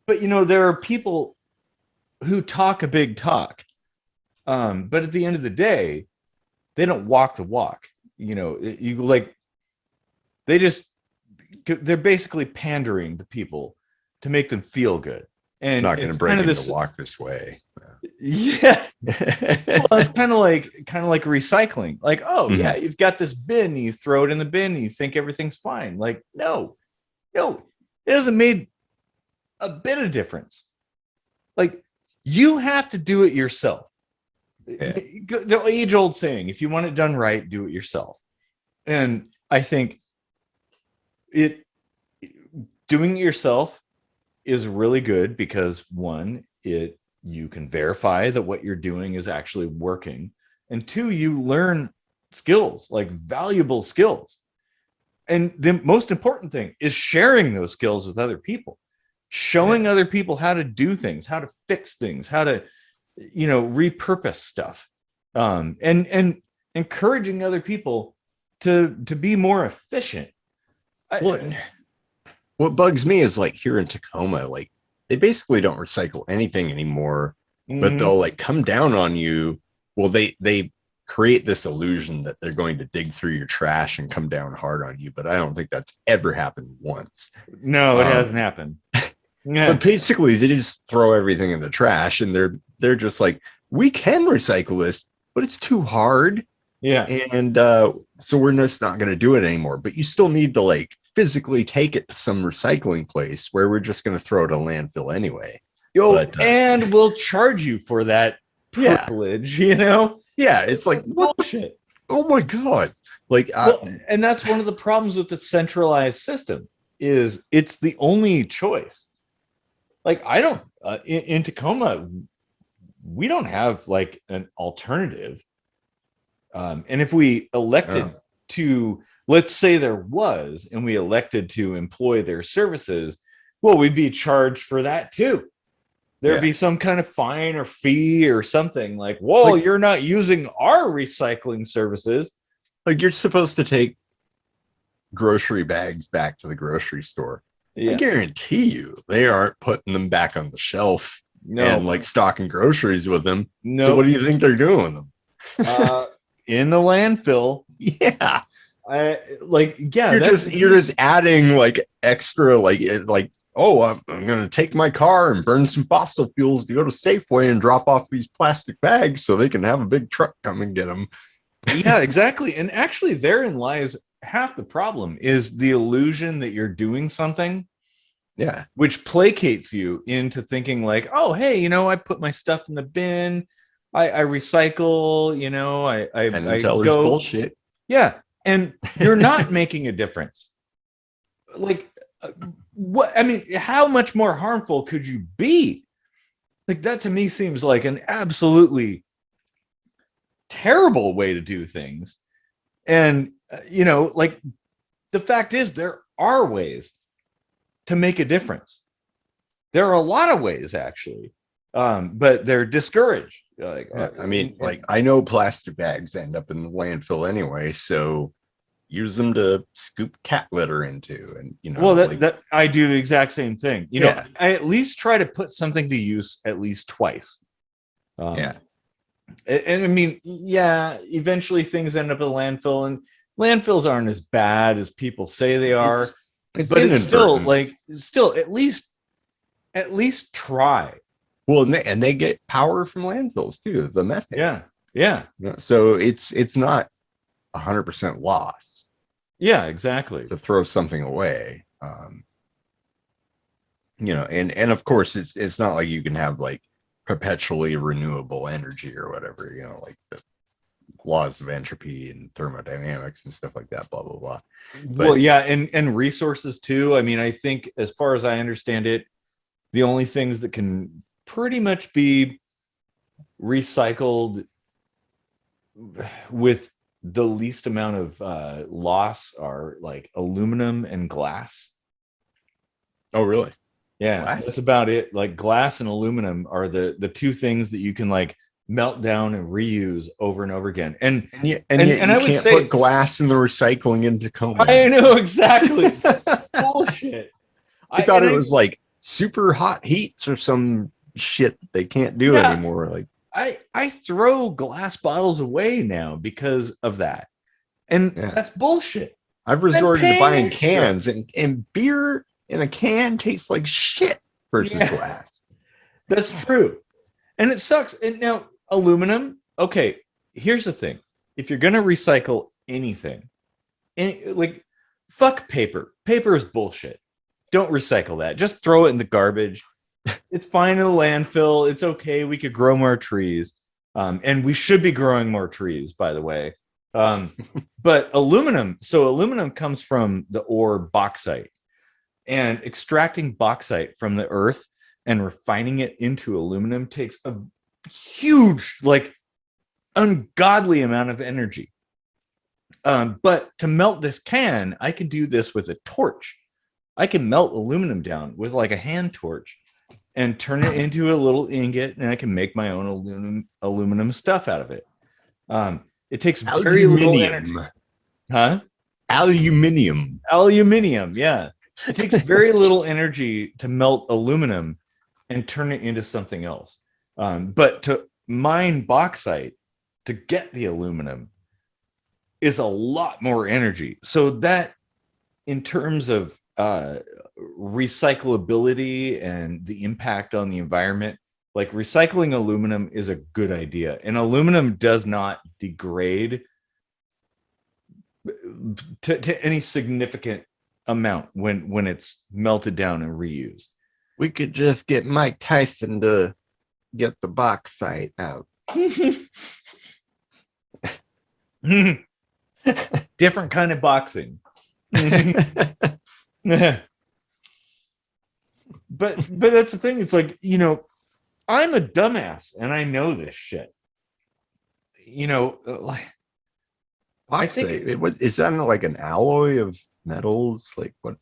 But there are people who talk a big talk, but at the end of the day, they don't walk the walk. They're basically pandering to people to make them feel good. And not going to break into walk this way. Yeah. Well, it's kind of like recycling. Like, oh yeah, you've got this bin, you throw it in the bin, and you think everything's fine. Like, no, it hasn't made a bit of difference. Like, you have to do it yourself. Yeah. The age-old saying, if you want it done right, do it yourself. And I think doing it yourself is really good because, one, you can verify that what you're doing is actually working, and two, you learn skills, like valuable skills. And the most important thing is sharing those skills with other people, showing other people how to do things, how to fix things, how to repurpose stuff, and encouraging other people to be more efficient. What bugs me is, like, here in Tacoma, like, they basically don't recycle anything anymore, but they'll like come down on you. Well, they create this illusion that they're going to dig through your trash and come down hard on you, but I don't think that's ever happened once. No, it hasn't happened. Yeah. But basically they just throw everything in the trash, and they're just like, we can recycle this, but it's too hard. Yeah. And so we're just not going to do it anymore. But you still need to like physically take it to some recycling place where we're just going to throw it a landfill anyway. And we'll charge you for that privilege, Yeah, it's like, what bullshit. Oh my God. Like, and that's one of the problems with the centralized system is it's the only choice. Like, I don't, in Tacoma, we don't have like an alternative. And if we elected to, let's say there was, and we elected to employ their services, well, we'd be charged for that too. There'd be some kind of fine or fee or something like, whoa, you're not using our recycling services. Like, you're supposed to take grocery bags back to the grocery store. I guarantee you they aren't putting them back on the shelf and like stocking groceries with them. No. So what do you think they're doing with them? In the landfill. Yeah. You're just adding like extra, like, oh, I'm going to take my car and burn some fossil fuels to go to Safeway and drop off these plastic bags so they can have a big truck come and get them. Yeah, exactly. And actually therein lies half the problem is the illusion that you're doing something. Yeah. Which placates you into thinking like, oh, hey, I put my stuff in the bin. I recycle, I go bullshit. Yeah. And you're not making a difference. Like, what? I mean, how much more harmful could you be? Like, that to me seems like an absolutely terrible way to do things. And, like, the fact is there are ways to make a difference. There are a lot of ways, actually, but they're discouraged. I know plastic bags end up in the landfill anyway, so use them to scoop cat litter into, and that I do the exact same thing. I at least try to put something to use at least twice. And I mean, eventually things end up at a landfill, and landfills aren't as bad as people say they are. But it's still at least try. Well, and they get power from landfills too, the methane. Yeah. So it's not 100% loss. Yeah, exactly. To throw something away. And of course it's not like you can have like perpetually renewable energy or whatever, like the laws of entropy and thermodynamics and stuff like that, blah blah blah. But, and resources too. I mean, I think as far as I understand it, the only things that can pretty much be recycled with the least amount of loss are like aluminum and glass. Oh, really? Yeah, glass? That's about it. Like, glass and aluminum are the two things that you can like melt down and reuse over and over again. And I would say put glass in the recycling in Tacoma. I know, exactly. Bullshit. I thought it was like super hot heats or some shit they can't do anymore. Like, I throw glass bottles away now because of that. And that's bullshit. I've resorted to buying cans, and beer in a can tastes like shit versus glass. That's true. And it sucks. And now aluminum, okay, here's the thing. If you're going to recycle anything, like fuck paper. Paper is bullshit. Don't recycle that. Just throw it in the garbage. It's fine in the landfill. It's okay. We could grow more trees. And we should be growing more trees, by the way. But aluminum, so aluminum comes from the ore bauxite, and extracting bauxite from the earth and refining it into aluminum takes a huge, like ungodly amount of energy. But to melt this can, I can do this with a torch. I can melt aluminum down with like a hand torch and turn it into a little ingot, and I can make my own aluminum stuff out of it. It takes very little energy. Huh? Aluminium. Aluminium, yeah. It takes very little energy to melt aluminum and turn it into something else. But to mine bauxite to get the aluminum is a lot more energy. So that, in terms of recyclability and the impact on the environment, like recycling aluminum is a good idea. And aluminum does not degrade to any significant amount when it's melted down and reused. We could just get Mike Tyson to get the bauxite out. Different kind of boxing. but that's the thing. It's like, you know, I'm a dumbass and I know this shit. You know, like Bauxite. Is that like an alloy of metals? Like what?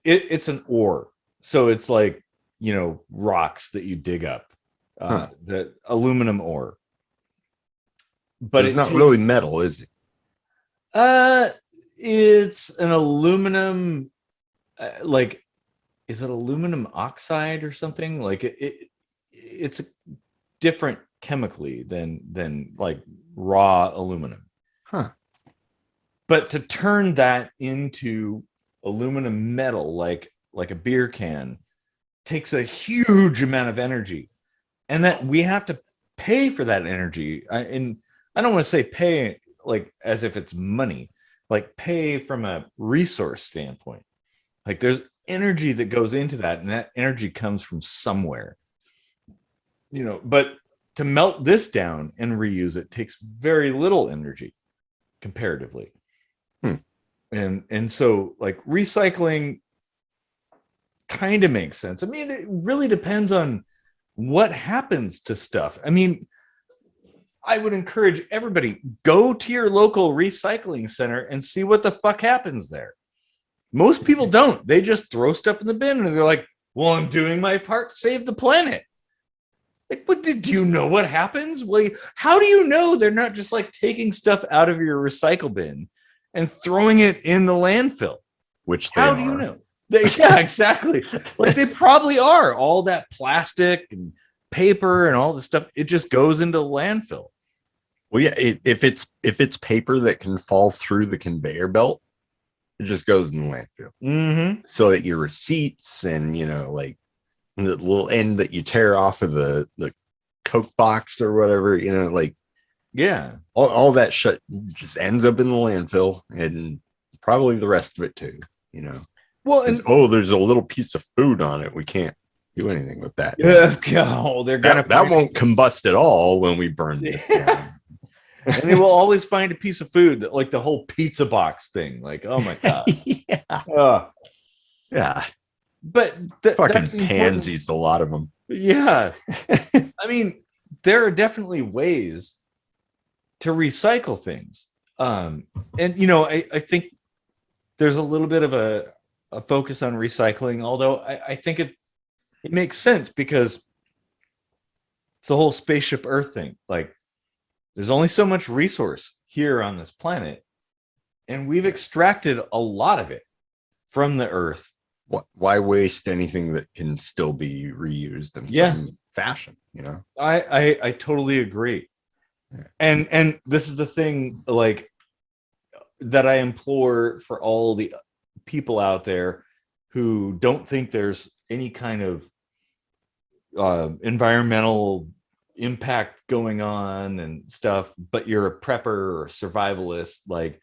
It's an ore. So it's like, you know, rocks that you dig up. The aluminum ore. But it's not really metal, is it? It's an aluminum, like, is it aluminum oxide or something? Like it's different chemically than like raw aluminum. But to turn that into aluminum metal, like a beer can, takes a huge amount of energy, and that we have to pay for that energy. And I don't want to say pay like as if it's money, like pay from a resource standpoint. Like there's energy that goes into that, and that energy comes from somewhere, you know. But to melt this down and reuse it takes very little energy comparatively. And so like recycling kind of makes sense. I mean, it really depends on what happens to stuff. I mean, I would encourage everybody, go to your local recycling center and see what the fuck happens there. Most people don't. They just throw stuff in the bin and they're like, well, I'm doing my part to save the planet. Like, what did you know what happens? Well, how do you know they're not just like taking stuff out of your recycle bin and throwing it in the landfill? Which how do you know? Yeah, exactly. Like they probably are. All that plastic and paper and all this stuff, it just goes into the landfill. Well, yeah, if it's paper that can fall through the conveyor belt, it just goes in the landfill. So that your receipts and, you know, like the little end that you tear off of the Coke box or whatever, you know, like, yeah, all that shit just ends up in the landfill, and probably the rest of it too, you know. Well, and there's a little piece of food on it, we can't do anything with that. Yeah, oh, they're gonna that won't combust at all when we burn this down. And they will always find a piece of food that, like the whole pizza box thing. Like, oh my god, yeah. But fucking pansies, a lot of them. Yeah, I mean, there are definitely ways to recycle things, and you know, I think there's a little bit of a focus on recycling, although I think it makes sense because it's the whole Spaceship Earth thing. Like, there's only so much resource here on this planet, and we've extracted a lot of it from the Earth. Why waste anything that can still be reused in some fashion? You know, I totally agree. Yeah. And this is the thing, like, that I implore for all the people out there who don't think there's any kind of environmental impact going on and stuff, but you're a prepper or survivalist, like,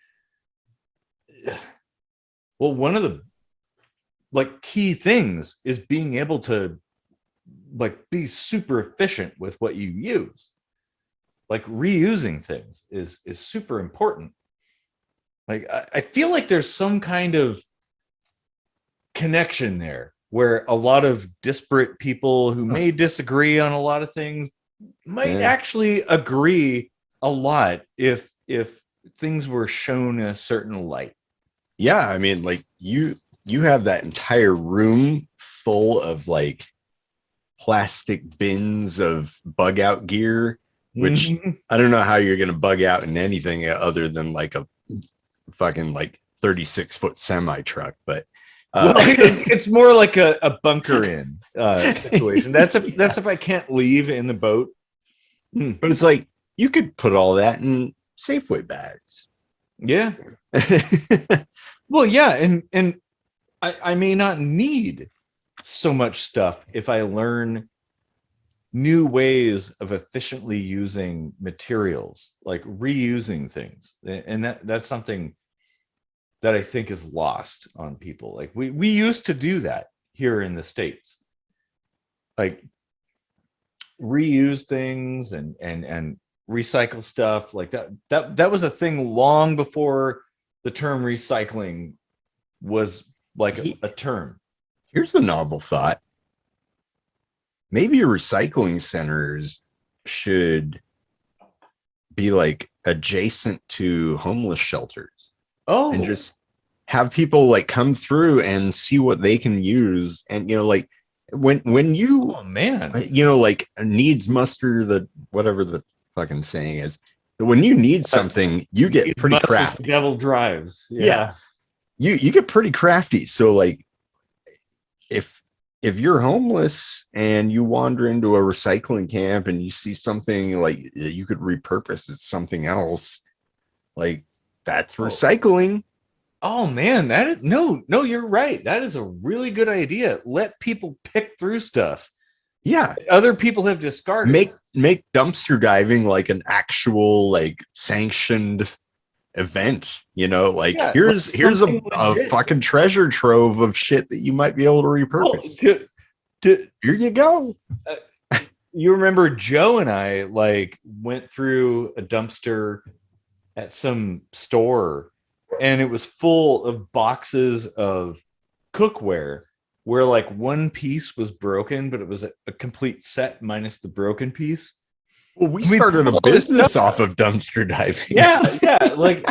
well, one of the like key things is being able to like be super efficient with what you use. Like reusing things is super important. Like I feel like there's some kind of connection there where a lot of disparate people who may disagree on a lot of things might actually agree a lot if things were shown in a certain light. Yeah, I mean, like you have that entire room full of like plastic bins of bug out gear, which I don't know how you're going to bug out in anything other than like a fucking like 36-foot semi truck, but well, it's more like a bunker in situation. That's if I can't leave in the boat. But it's like you could put all that in Safeway bags. Yeah. Well, yeah, and I may not need so much stuff if I learn new ways of efficiently using materials, like reusing things. And that's something that I think is lost on people. Like we used to do that here in the States. Like reuse things and recycle stuff like that was a thing long before the term recycling was like a term. Here's a novel thought. Maybe recycling centers should be like adjacent to homeless shelters. Oh, and just have people like come through and see what they can use. And, you know, like when you, oh man, you know, like needs muster the whatever the fucking saying is, when you need something, you get pretty crafty. Devil drives. Yeah. You get pretty crafty. So like if you're homeless and you wander into a recycling camp and you see something like you could repurpose as something else, like that's recycling. Oh man, no, you're right. That is a really good idea. Let people pick through stuff. Yeah. Other people have discarded. Make dumpster diving like an actual like sanctioned event, you know, like here's a fucking treasure trove of shit that you might be able to repurpose. Here you go. You remember Joe and I like went through a dumpster at some store and it was full of boxes of cookware where like one piece was broken, but it was a complete set minus the broken piece. Well, we started a business off of dumpster diving. Yeah. Like,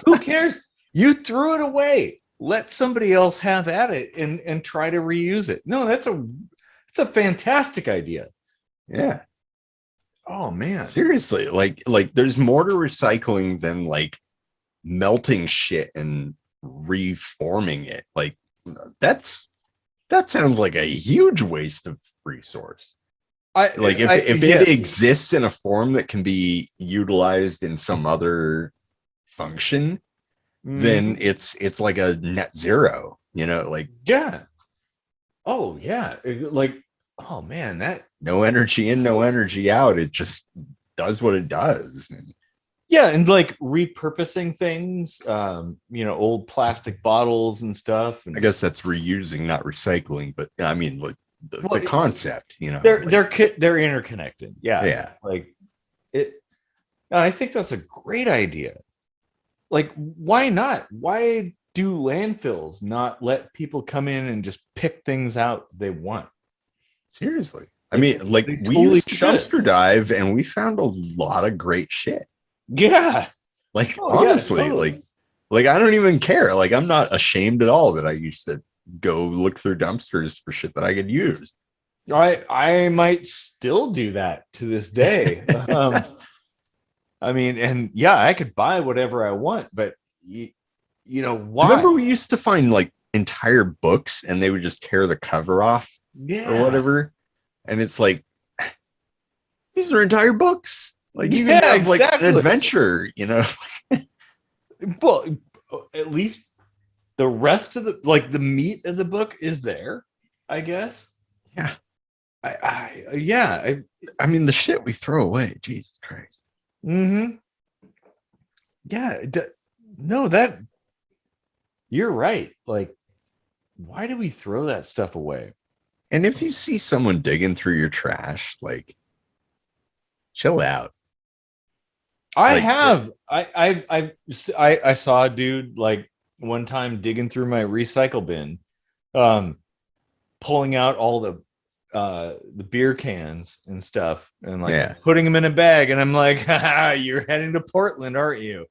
who cares? You threw it away. Let somebody else have at it and try to reuse it. No, it's a fantastic idea. Yeah. Oh man. Seriously, like there's more to recycling than like melting shit and reforming it. Like that sounds like a huge waste of resource. If it exists in a form that can be utilized in some other function, then it's like a net zero, you know, like oh yeah, like oh man, that no energy in, no energy out, it just does what it does. And like repurposing things, you know, old plastic bottles and stuff. And I guess that's reusing, not recycling, but I mean, like the concept, you know, they're interconnected. Yeah. Like it. I think that's a great idea. Like, why not? Why do landfills not let people come in and just pick things out they want? Seriously. I mean, like we used to dumpster dive and we found a lot of great shit. Yeah. Like, honestly, totally. like I don't even care. Like, I'm not ashamed at all that I used to go look through dumpsters for shit that I could use. I might still do that to this day. I mean, and yeah, I could buy whatever I want, but you know, why? Remember we used to find like entire books and they would just tear the cover off or whatever. And it's like, these are entire books. Like you can have like an adventure, you know? Well, at least the rest of the, like the meat of the book is there, I guess. Yeah. Yeah. I mean, the shit we throw away, Jesus Christ. Mm-hmm. Yeah. No, that you're right. Like, why do we throw that stuff away? And if you see someone digging through your trash, like, chill out. I Like, have. I saw a dude like one time digging through my recycle bin, um, pulling out all the beer cans and stuff, and like yeah. putting them in a bag. And I'm like, haha, you're heading to Portland, aren't you?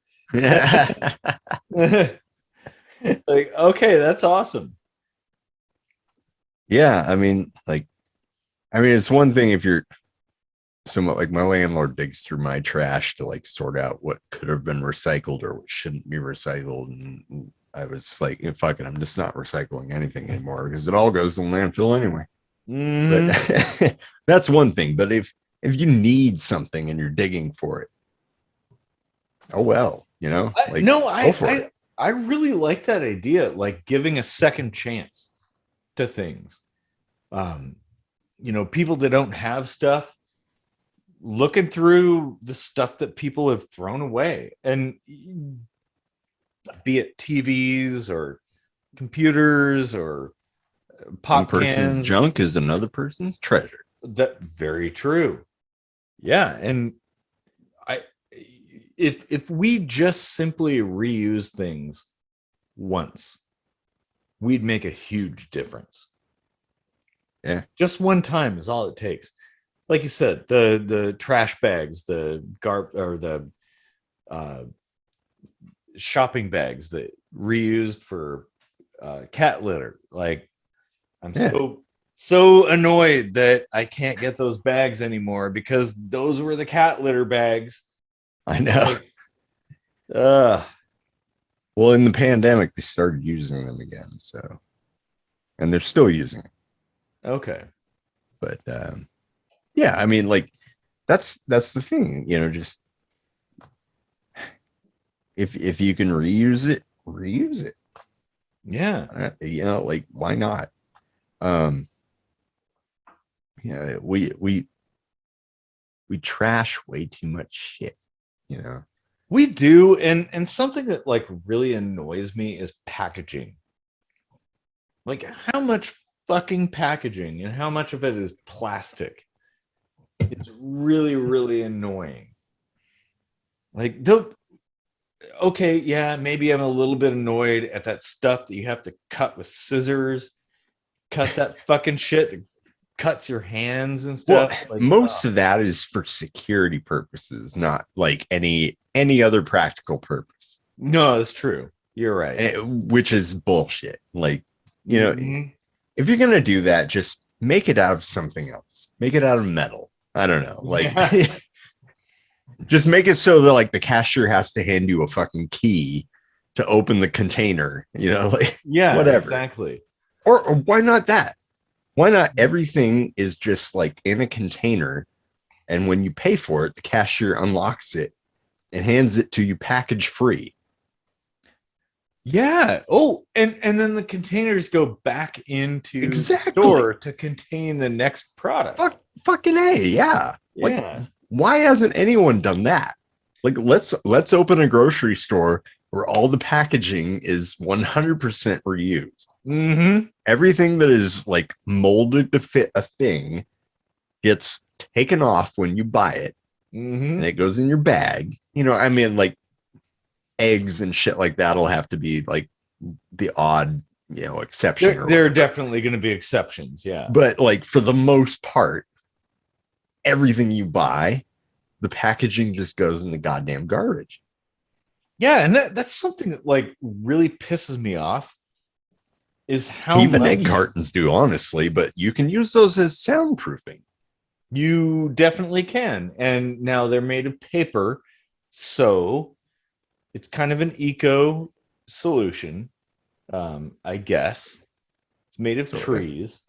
Like, okay, that's awesome. Yeah. It's one thing if you're somewhat like my landlord digs through my trash to like sort out what could have been recycled or what shouldn't be recycled. And I was like, fuck it, I'm just not recycling anything anymore because it all goes to the landfill anyway. But that's one thing. But if you need something and you're digging for it, oh well, like No, go for it. I really like that idea, like giving a second chance to things. People that don't have stuff, looking through the stuff that people have thrown away, and be it TVs or computers or One pop person's cans. junk is another person's treasure. That very true. Yeah, and I if we just simply reuse things once, we'd make a huge difference. Yeah. Just one time is all it takes. Like you said, the trash bags, the uh, shopping bags that reused for cat litter. Like, I'm Yeah. so annoyed that I can't get those bags anymore because those were the cat litter bags. I know. Like, uh Well, in the pandemic, they started using them again. So, and they're still using it. okay. But yeah, I mean, like that's the thing, just if you can reuse it, reuse it. Yeah. Like why not? Yeah, we trash way too much shit, We do, and something that like really annoys me is packaging. Like, how much fucking packaging and how much of it is plastic? It's really, really annoying. Like, don't okay, yeah, maybe I'm a little bit annoyed at that stuff that you have to cut with scissors, cut that fucking shit that cuts your hands and Well, stuff. Like, most of that is for security purposes, not like any other practical purpose. no, it's true. You're right. Which is bullshit. Like, Mhm. if you're gonna do that, just make it out of something else. Make it out of metal. I don't know. Like, Yeah. just make it so that like the cashier has to hand you a fucking key to open the container. Like Yeah, whatever. exactly. Or why not that? Why not everything is just like in a container, and when you pay for it, the cashier unlocks it and hands it to you package free. Yeah. Oh, and then the containers go back into Exactly. the store to contain the next product. Fucking A, yeah. Like, Yeah. why hasn't anyone done that? Like, let's open a grocery store where all the packaging is 100% reused. Mm-hmm. Everything that is like molded to fit a thing gets taken off when you buy it, Mm-hmm. and it goes in your bag. Like eggs and shit like that'll have to be like the odd, exception. There are definitely going to be exceptions. Yeah. But like for the most part, everything you buy, the packaging just goes in the goddamn garbage. Yeah, and that's something that like really pisses me off. Is how even much egg cartons do, honestly, but you can use those as soundproofing. you definitely can, and now they're made of paper, so it's kind of an eco solution. I guess it's made of trees.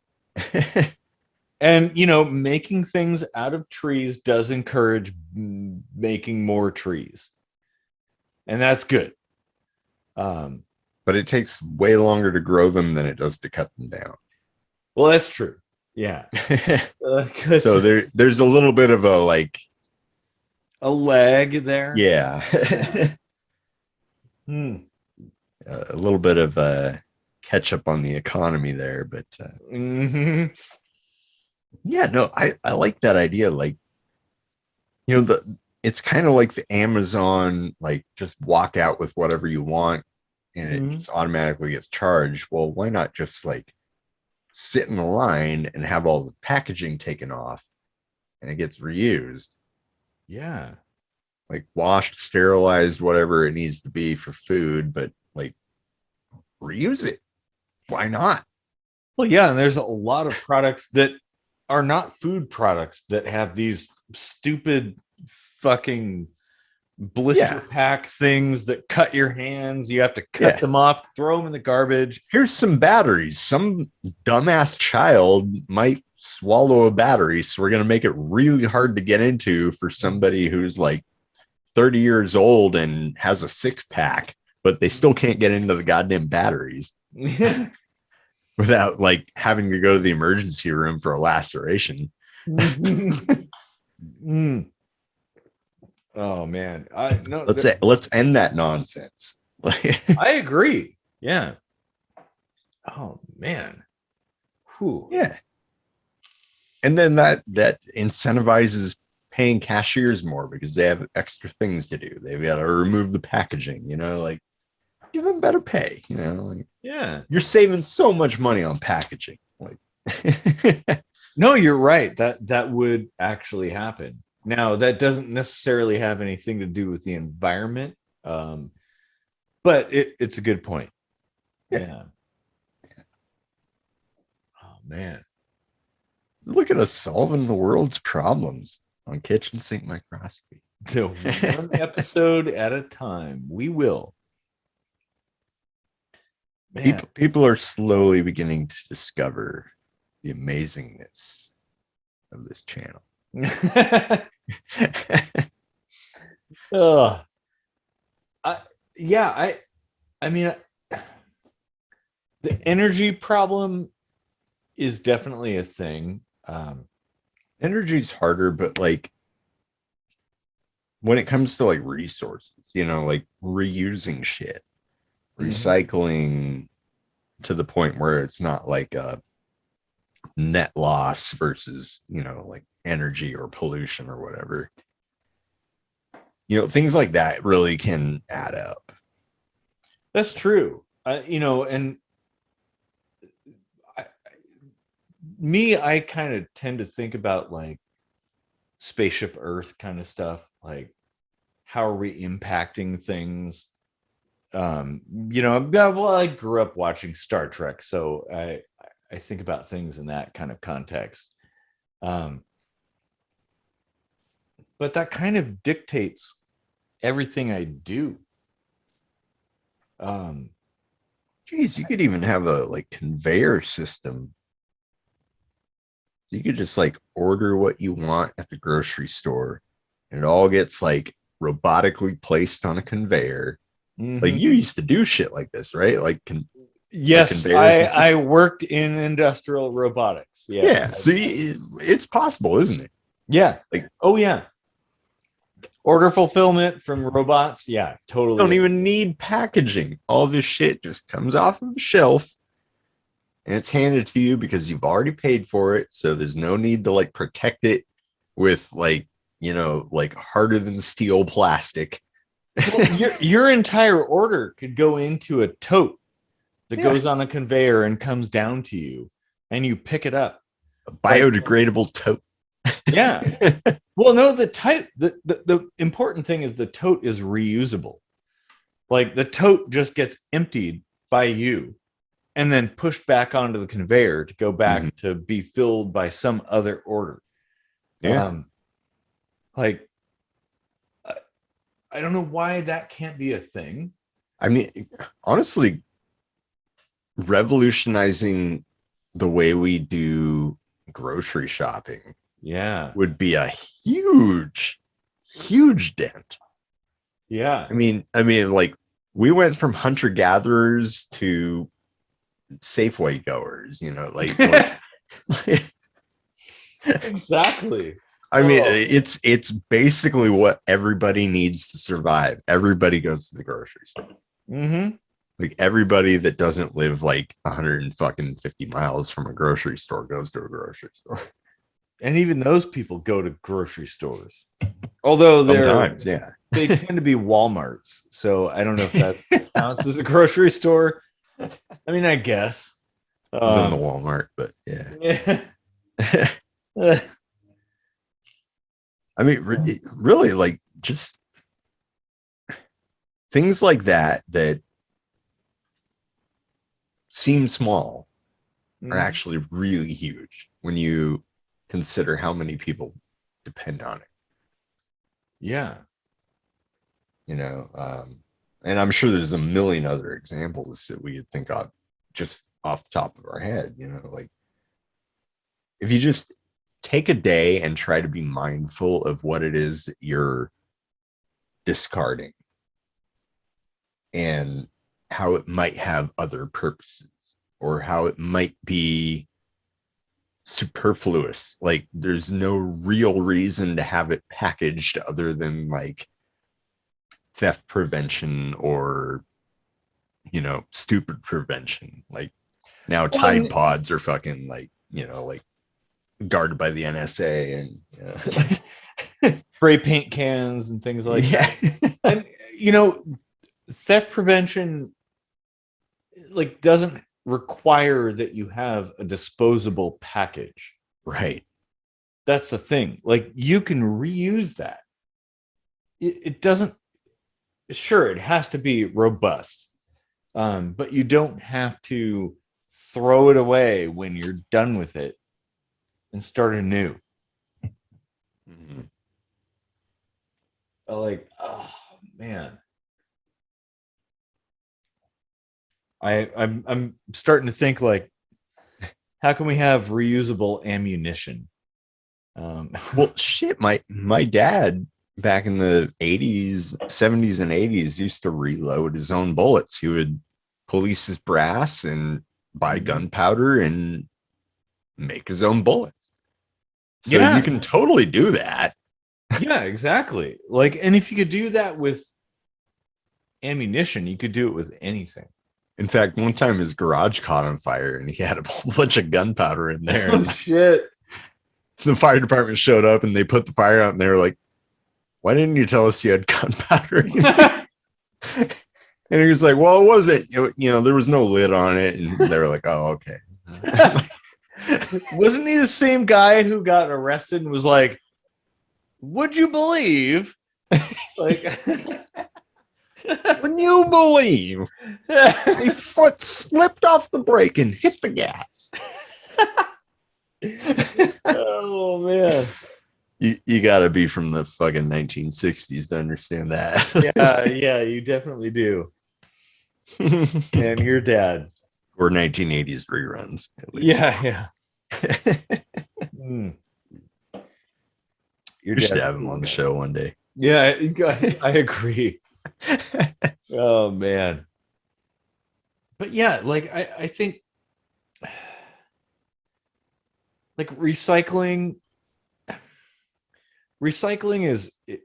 And making things out of trees does encourage making more trees, and that's good. But it takes way longer to grow them than it does to cut them down. Well, that's true. Yeah. So there's a little bit of a like a lag there. yeah. Hmm. A little bit of a catch up on the economy there, but yeah, no, I like that idea. Like, you know, it's kind of like the Amazon, like just walk out with whatever you want and it just automatically gets charged. Well, why not just like sit in the line and have all the packaging taken off and it gets reused? Yeah. Like washed, sterilized, whatever it needs to be for food, but like reuse it. Why not? Well, yeah, and there's a lot of products that are not food products that have these stupid fucking blister pack things that cut your hands. You have to cut them off, throw them in the garbage. Here's some batteries. Some dumbass child might swallow a battery, so we're going to make it really hard to get into for somebody who's like 30 years old and has a six-pack, but they still can't get into the goddamn batteries without like having to go to the emergency room for a laceration. Oh man, let's end that nonsense. I agree. Yeah. Oh man. Whew. Yeah. And then that incentivizes paying cashiers more because they have extra things to do. They've got to remove the packaging, you know, like give them better pay, you know, like yeah, you're saving so much money on packaging. Like no, you're right. That would actually happen. Now that doesn't necessarily have anything to do with the environment. But it's a good point. Yeah. Oh man. Look at us solving the world's problems on kitchen sink microscopy. One episode at a time. We will. People are slowly beginning to discover the amazingness of this channel. I mean, the energy problem is definitely a thing. Energy's harder, but like when it comes to like resources, you know, like reusing shit, recycling to the point where it's not like a net loss versus, you know, like energy or pollution or whatever. You know, things like that really can add up. That's true. You know, and I kind of tend to think about like Spaceship Earth kind of stuff. Like, how are we impacting things? You know, well, I grew up watching Star Trek, so I think about things in that kind of context. But that kind of dictates everything I do. Geez, you could even have a like conveyor system. You could just like order what you want at the grocery store and it all gets like robotically placed on a conveyor. Like you used to do shit like this, right? Like yes, I worked in industrial robotics. Yeah. So it's possible, isn't it? Yeah. Like, oh yeah. Order fulfillment from robots. Yeah, totally. Don't even need packaging. All this shit just comes off of the shelf and it's handed to you because you've already paid for it. So there's no need to like protect it with like, you know, like harder than steel plastic. Well, your entire order could go into a tote that goes on a conveyor and comes down to you and you pick it up. A biodegradable tote. Yeah. Well, no, the important thing is the tote is reusable. Like the tote just gets emptied by you and then pushed back onto the conveyor to go back to be filled by some other order. Yeah. Like, I don't know why that can't be a thing. I mean, honestly, revolutionizing the way we do grocery shopping would be a huge dent. Yeah. I mean like we went from hunter gatherers to Safeway goers, you know, like Exactly. I mean, it's basically what everybody needs to survive. Everybody goes to the grocery store. Mm-hmm. Like everybody that doesn't live like 150 miles from a grocery store goes to a grocery store. And even those people go to grocery stores. Although Sometimes, yeah. they tend to be Walmarts. So I don't know if that counts as a grocery store. I mean, I guess. It's in the Walmart, but yeah. Yeah. I mean, really, like just things like that seem small are actually really huge when you consider how many people depend on it. Yeah. You know, and I'm sure there's a million other examples that we could think of just off the top of our head. You know, like if you just take a day and try to be mindful of what it is that you're discarding and how it might have other purposes or how it might be superfluous. Like there's no real reason to have it packaged other than like theft prevention or, you know, stupid prevention. Like now Tide Pods are fucking like, you know, like guarded by the NSA and spray paint cans and things like that. And you know, theft prevention like doesn't require that you have a disposable package. Right. That's the thing. Like you can reuse that. It doesn't, sure, it has to be robust. But you don't have to throw it away when you're done with it and start anew. Mm-hmm. Like, oh man. I'm starting to think like, how can we have reusable ammunition? Well, shit, my dad back in the 80s, 70s, and 80s used to reload his own bullets. He would police his brass and buy gunpowder and make his own bullets. So you can totally do that. Yeah, exactly. Like, and if you could do that with ammunition, you could do it with anything. In fact, one time his garage caught on fire and he had a whole bunch of gunpowder in there. Oh, shit. The fire department showed up and they put the fire out and they were like, why didn't you tell us you had gunpowder? And he was like, well, it wasn't, you know, there was no lid on it. And they were like, oh, okay. Wasn't he the same guy who got arrested and was like, would you believe? Like, Wouldn't you believe my foot slipped off the brake and hit the gas? Oh man. You gotta be from the fucking 1960s to understand that. Yeah, you definitely do. And your dad. Or 1980s reruns. Yeah. You should have him on the show one day. Yeah, I agree. Oh man. But yeah, like I think like recycling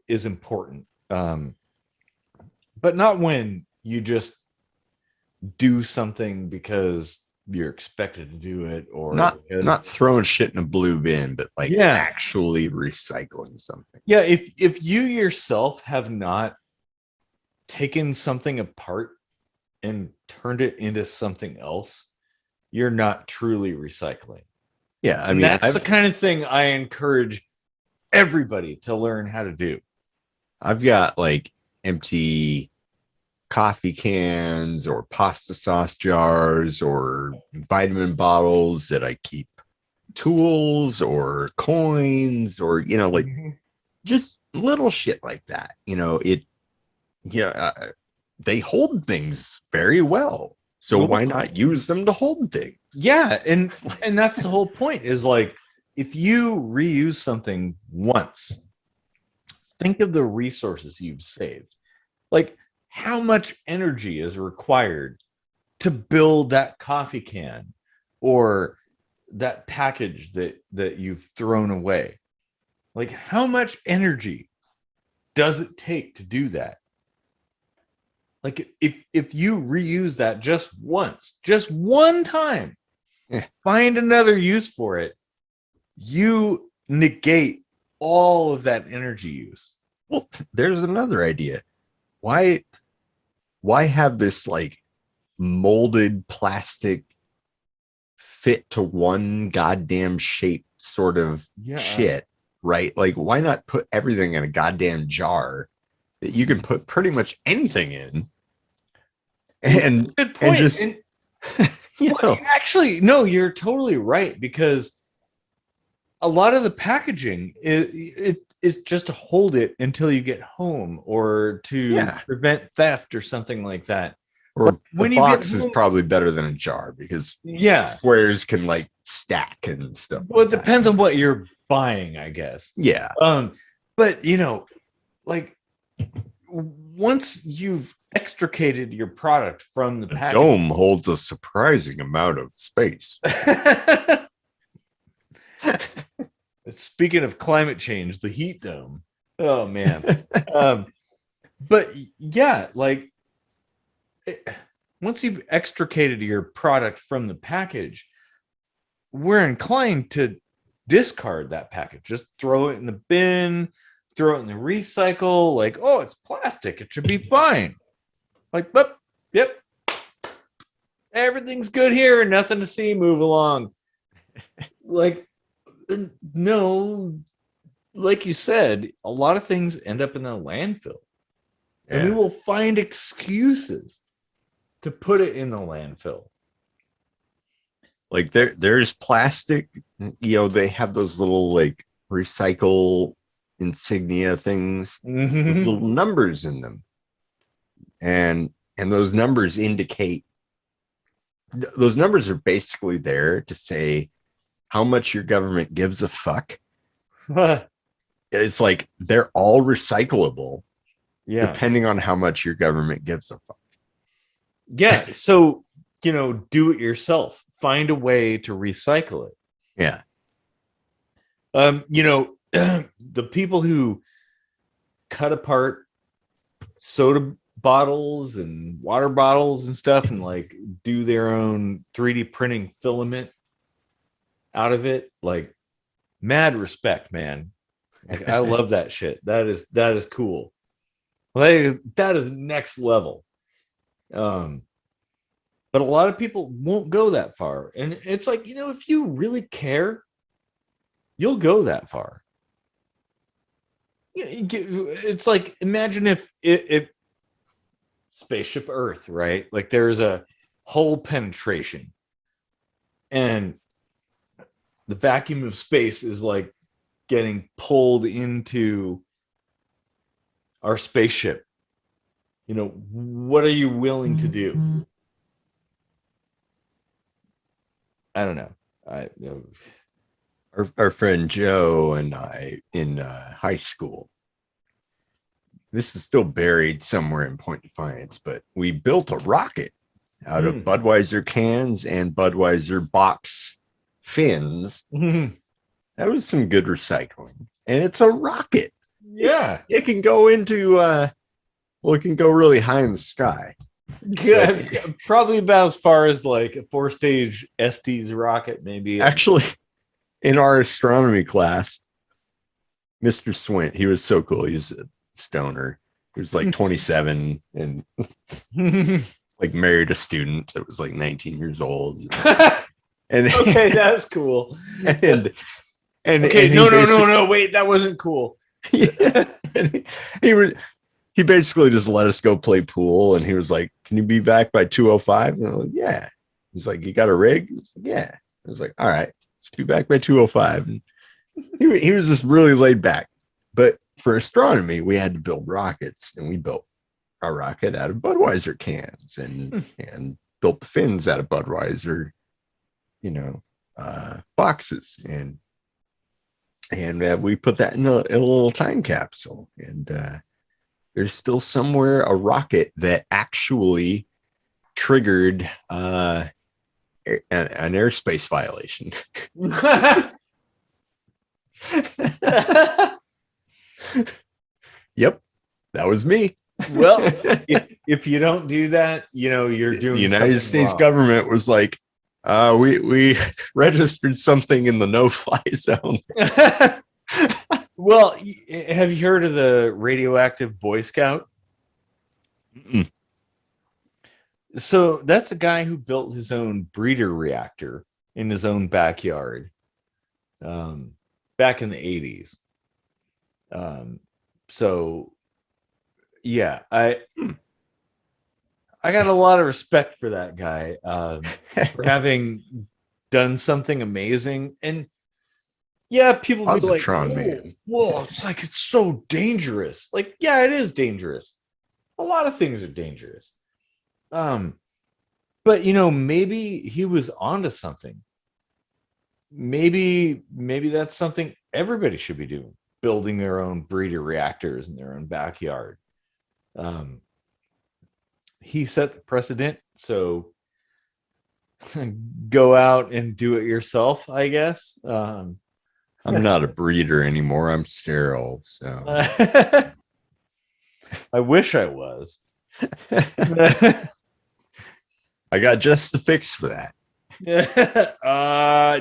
is important. But not when you just do something because you're expected to do it, or not throwing shit in a blue bin, but like actually recycling something. Yeah, if you yourself have not taken something apart and turned it into something else, you're not truly recycling. Yeah, I mean, mean, that's the kind of thing I encourage everybody to learn how to do. I've got like empty coffee cans or pasta sauce jars or vitamin bottles that I keep tools or coins or, you know, like just little shit like that. You know, they hold things very well. So why not use them to hold things? Yeah, and that's the whole point is like, if you reuse something once, think of the resources you've saved. Like, how much energy is required to build that coffee can or that package that you've thrown away. Like, how much energy does it take to do that? Like, if you reuse that just once, just one time, find another use for it, you negate all of that energy use. Well, there's another idea. Why have this like molded plastic fit to one goddamn shape sort of shit, right? Like, why not put everything in a goddamn jar that you can put pretty much anything in? And good point. And just actually, no, you're totally right, because a lot of the packaging is just to hold it until you get home, or to prevent theft or something like that. Or when the box is probably better than a jar, because squares can like stack and stuff. Well, it depends on what you're buying, I guess. Yeah. But like, once you've extricated your product from the package, dome holds a surprising amount of space. Speaking of climate change, the heat dome. Oh man. But yeah, like, once you've extricated your product from the package, we're inclined to discard that package. Just throw it in the bin, throw it in the recycle. Like, oh, it's plastic, it should be fine. Like, yep, everything's good here, nothing to see, move along. Like, no, like you said, a lot of things end up in the landfill. And we will find excuses to put it in the landfill. Like, there's plastic, they have those little like recycle insignia things with little numbers in them. And those numbers indicate, those numbers are basically there to say how much your government gives a fuck. It's like they're all recyclable, depending on how much your government gives a fuck. Yeah, so do it yourself. Find a way to recycle it. Yeah. The people who cut apart soda bottles and water bottles and stuff, and like do their own 3D printing filament out of it, like, mad respect, man. Like, I love that shit. That is cool. Well, that is next level. But a lot of people won't go that far, and it's like, if you really care, you'll go that far. It's like, imagine if Spaceship Earth, right? Like, there's a hull penetration, and the vacuum of space is like getting pulled into our spaceship. What are you willing to do? I don't know. Our friend Joe and I in high school, this is still buried somewhere in Point Defiance, but we built a rocket out of Budweiser cans and Budweiser box fins. That was some good recycling, and it's a rocket. Yeah, it can go into it can go really high in the sky. Good. Probably about as far as like a 4-stage Estes rocket, maybe. Actually, in our astronomy class, Mr. Swint, he was so cool. He was a stoner. He was like 27 and like married a student that was like 19 years old. And okay, that's cool. And okay, and no, wait, that wasn't cool. Yeah, he basically just let us go play pool, and he was like, "Can you be back by 2:05?" And I was like, "Yeah." He's like, "You got a rig?" I was like, "Yeah." I was like, "All right, let's be back by 2:05." And he was just really laid back. But for astronomy, we had to build rockets, and we built a rocket out of Budweiser cans and built the fins out of Budweiser, boxes, and we put that in a little time capsule, and there's still somewhere a rocket that actually triggered an airspace violation. Yep, that was me. Well, if you don't do that, you're doing the United States wrong. government was like, we registered something in the no-fly zone. Well, have you heard of the Radioactive Boy Scout? Mm-mm. So that's a guy who built his own breeder reactor in his own backyard back in the 80s. So yeah, I got a lot of respect for that guy for having done something amazing. And yeah, people be like, Positron, man. whoa, it's like it's so dangerous. Like, yeah, it is dangerous. A lot of things are dangerous. But maybe he was onto something. Maybe that's something everybody should be doing, building their own breeder reactors in their own backyard. He set the precedent, so go out and do it yourself, I guess. I'm not a breeder anymore. I'm sterile. So I wish I was. I got just the fix for that.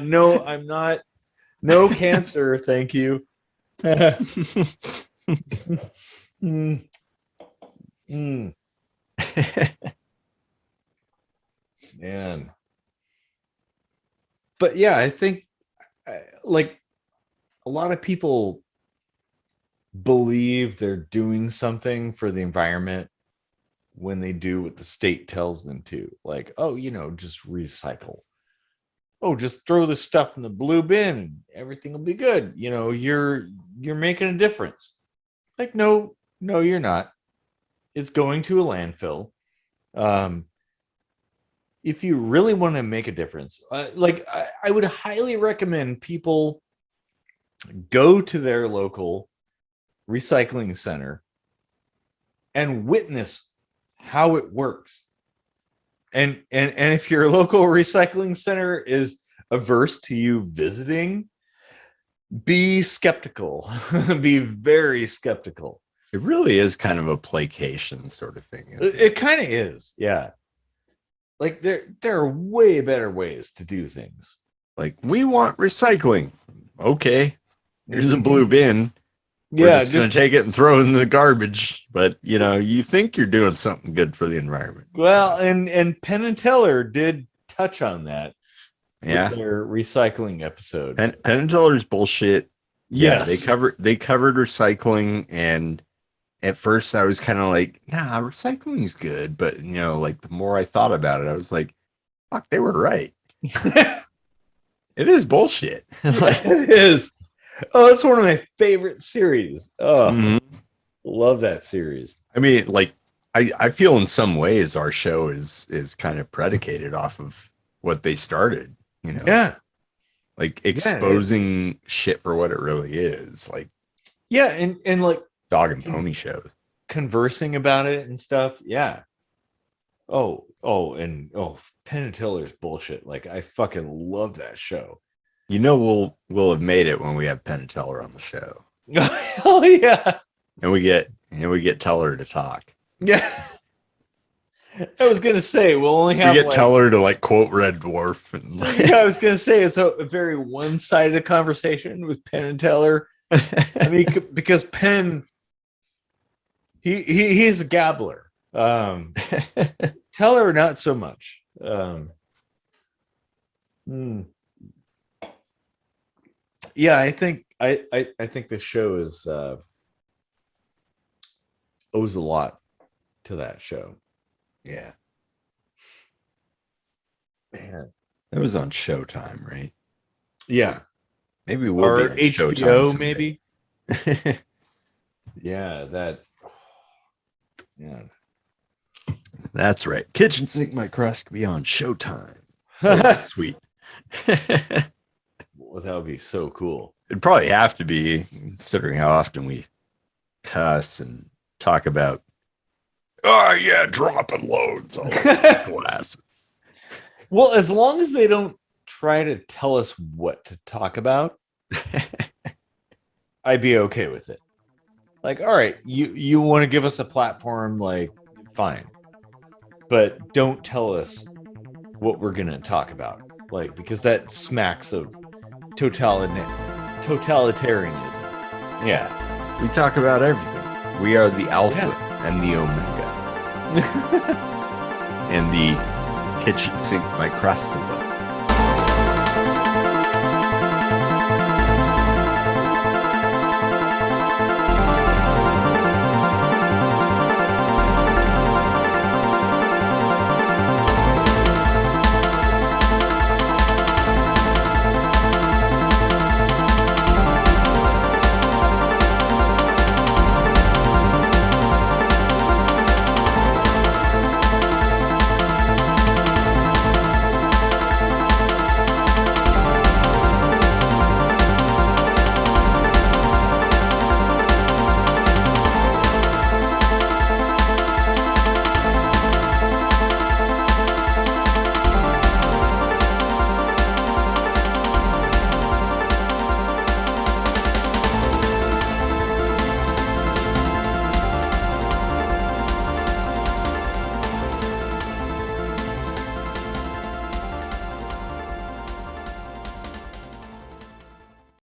No, I'm not. No cancer, thank you. Man. But yeah, I think like a lot of people believe they're doing something for the environment when they do what the state tells them to. Like, oh, just recycle. Oh, just throw this stuff in the blue bin and everything will be good. You're making a difference. Like, no, you're not. It's going to a landfill. If you really want to make a difference, I would highly recommend people go to their local recycling center and witness how it works. And if your local recycling center is averse to you visiting, be skeptical. Be very skeptical. It really is kind of a placation sort of thing. It kind of is, yeah. Like there are way better ways to do things. Like, we want recycling. Okay, here's a blue bin. We're just going to take it and throw it in the garbage. But, you think you're doing something good for the environment. Well, and Penn and Teller did touch on that. Yeah. With their recycling episode. Penn and Teller's bullshit. Yeah, yes. they covered recycling, and at first I was kind of like, nah, recycling is good. But, like the more I thought about it, I was like, fuck, they were right. It is bullshit. It is. Oh, that's one of my favorite series. Oh, love that series. I mean, like, I feel in some ways our show is kind of predicated off of what they started, Yeah. Like exposing shit for what it really is. Like, yeah, and like dog and pony show. Conversing about it and stuff. Yeah. Oh, Penn and Teller's bullshit. Like, I fucking love that show. We'll have made it when we have Penn and Teller on the show. Oh yeah. And we get Teller to talk. Yeah. I was gonna say we'll only have we get Teller to quote Red Dwarf. And I was gonna say it's a very one-sided conversation with Penn and Teller. I mean, because Penn, he's a gabbler. Teller, not so much. Yeah, I think this show is owes a lot to that show. Yeah. Man. That was on Showtime, right? Yeah. Maybe we'll be on HBO, Showtime maybe. Yeah, that. Yeah. That's right. Kitchen Sink My Crust could be on Showtime. Oh, sweet. Well, that would be so cool. It'd probably have to be, considering how often we cuss and talk about, oh yeah, dropping loads on glasses. Well, as long as they don't try to tell us what to talk about, I'd be okay with it. Like, all right, you want to give us a platform, like, fine, but don't tell us what we're gonna talk about, like, because that smacks of totalitarianism. Yeah, we talk about everything. We are the alpha and the omega, and the kitchen sink microscope.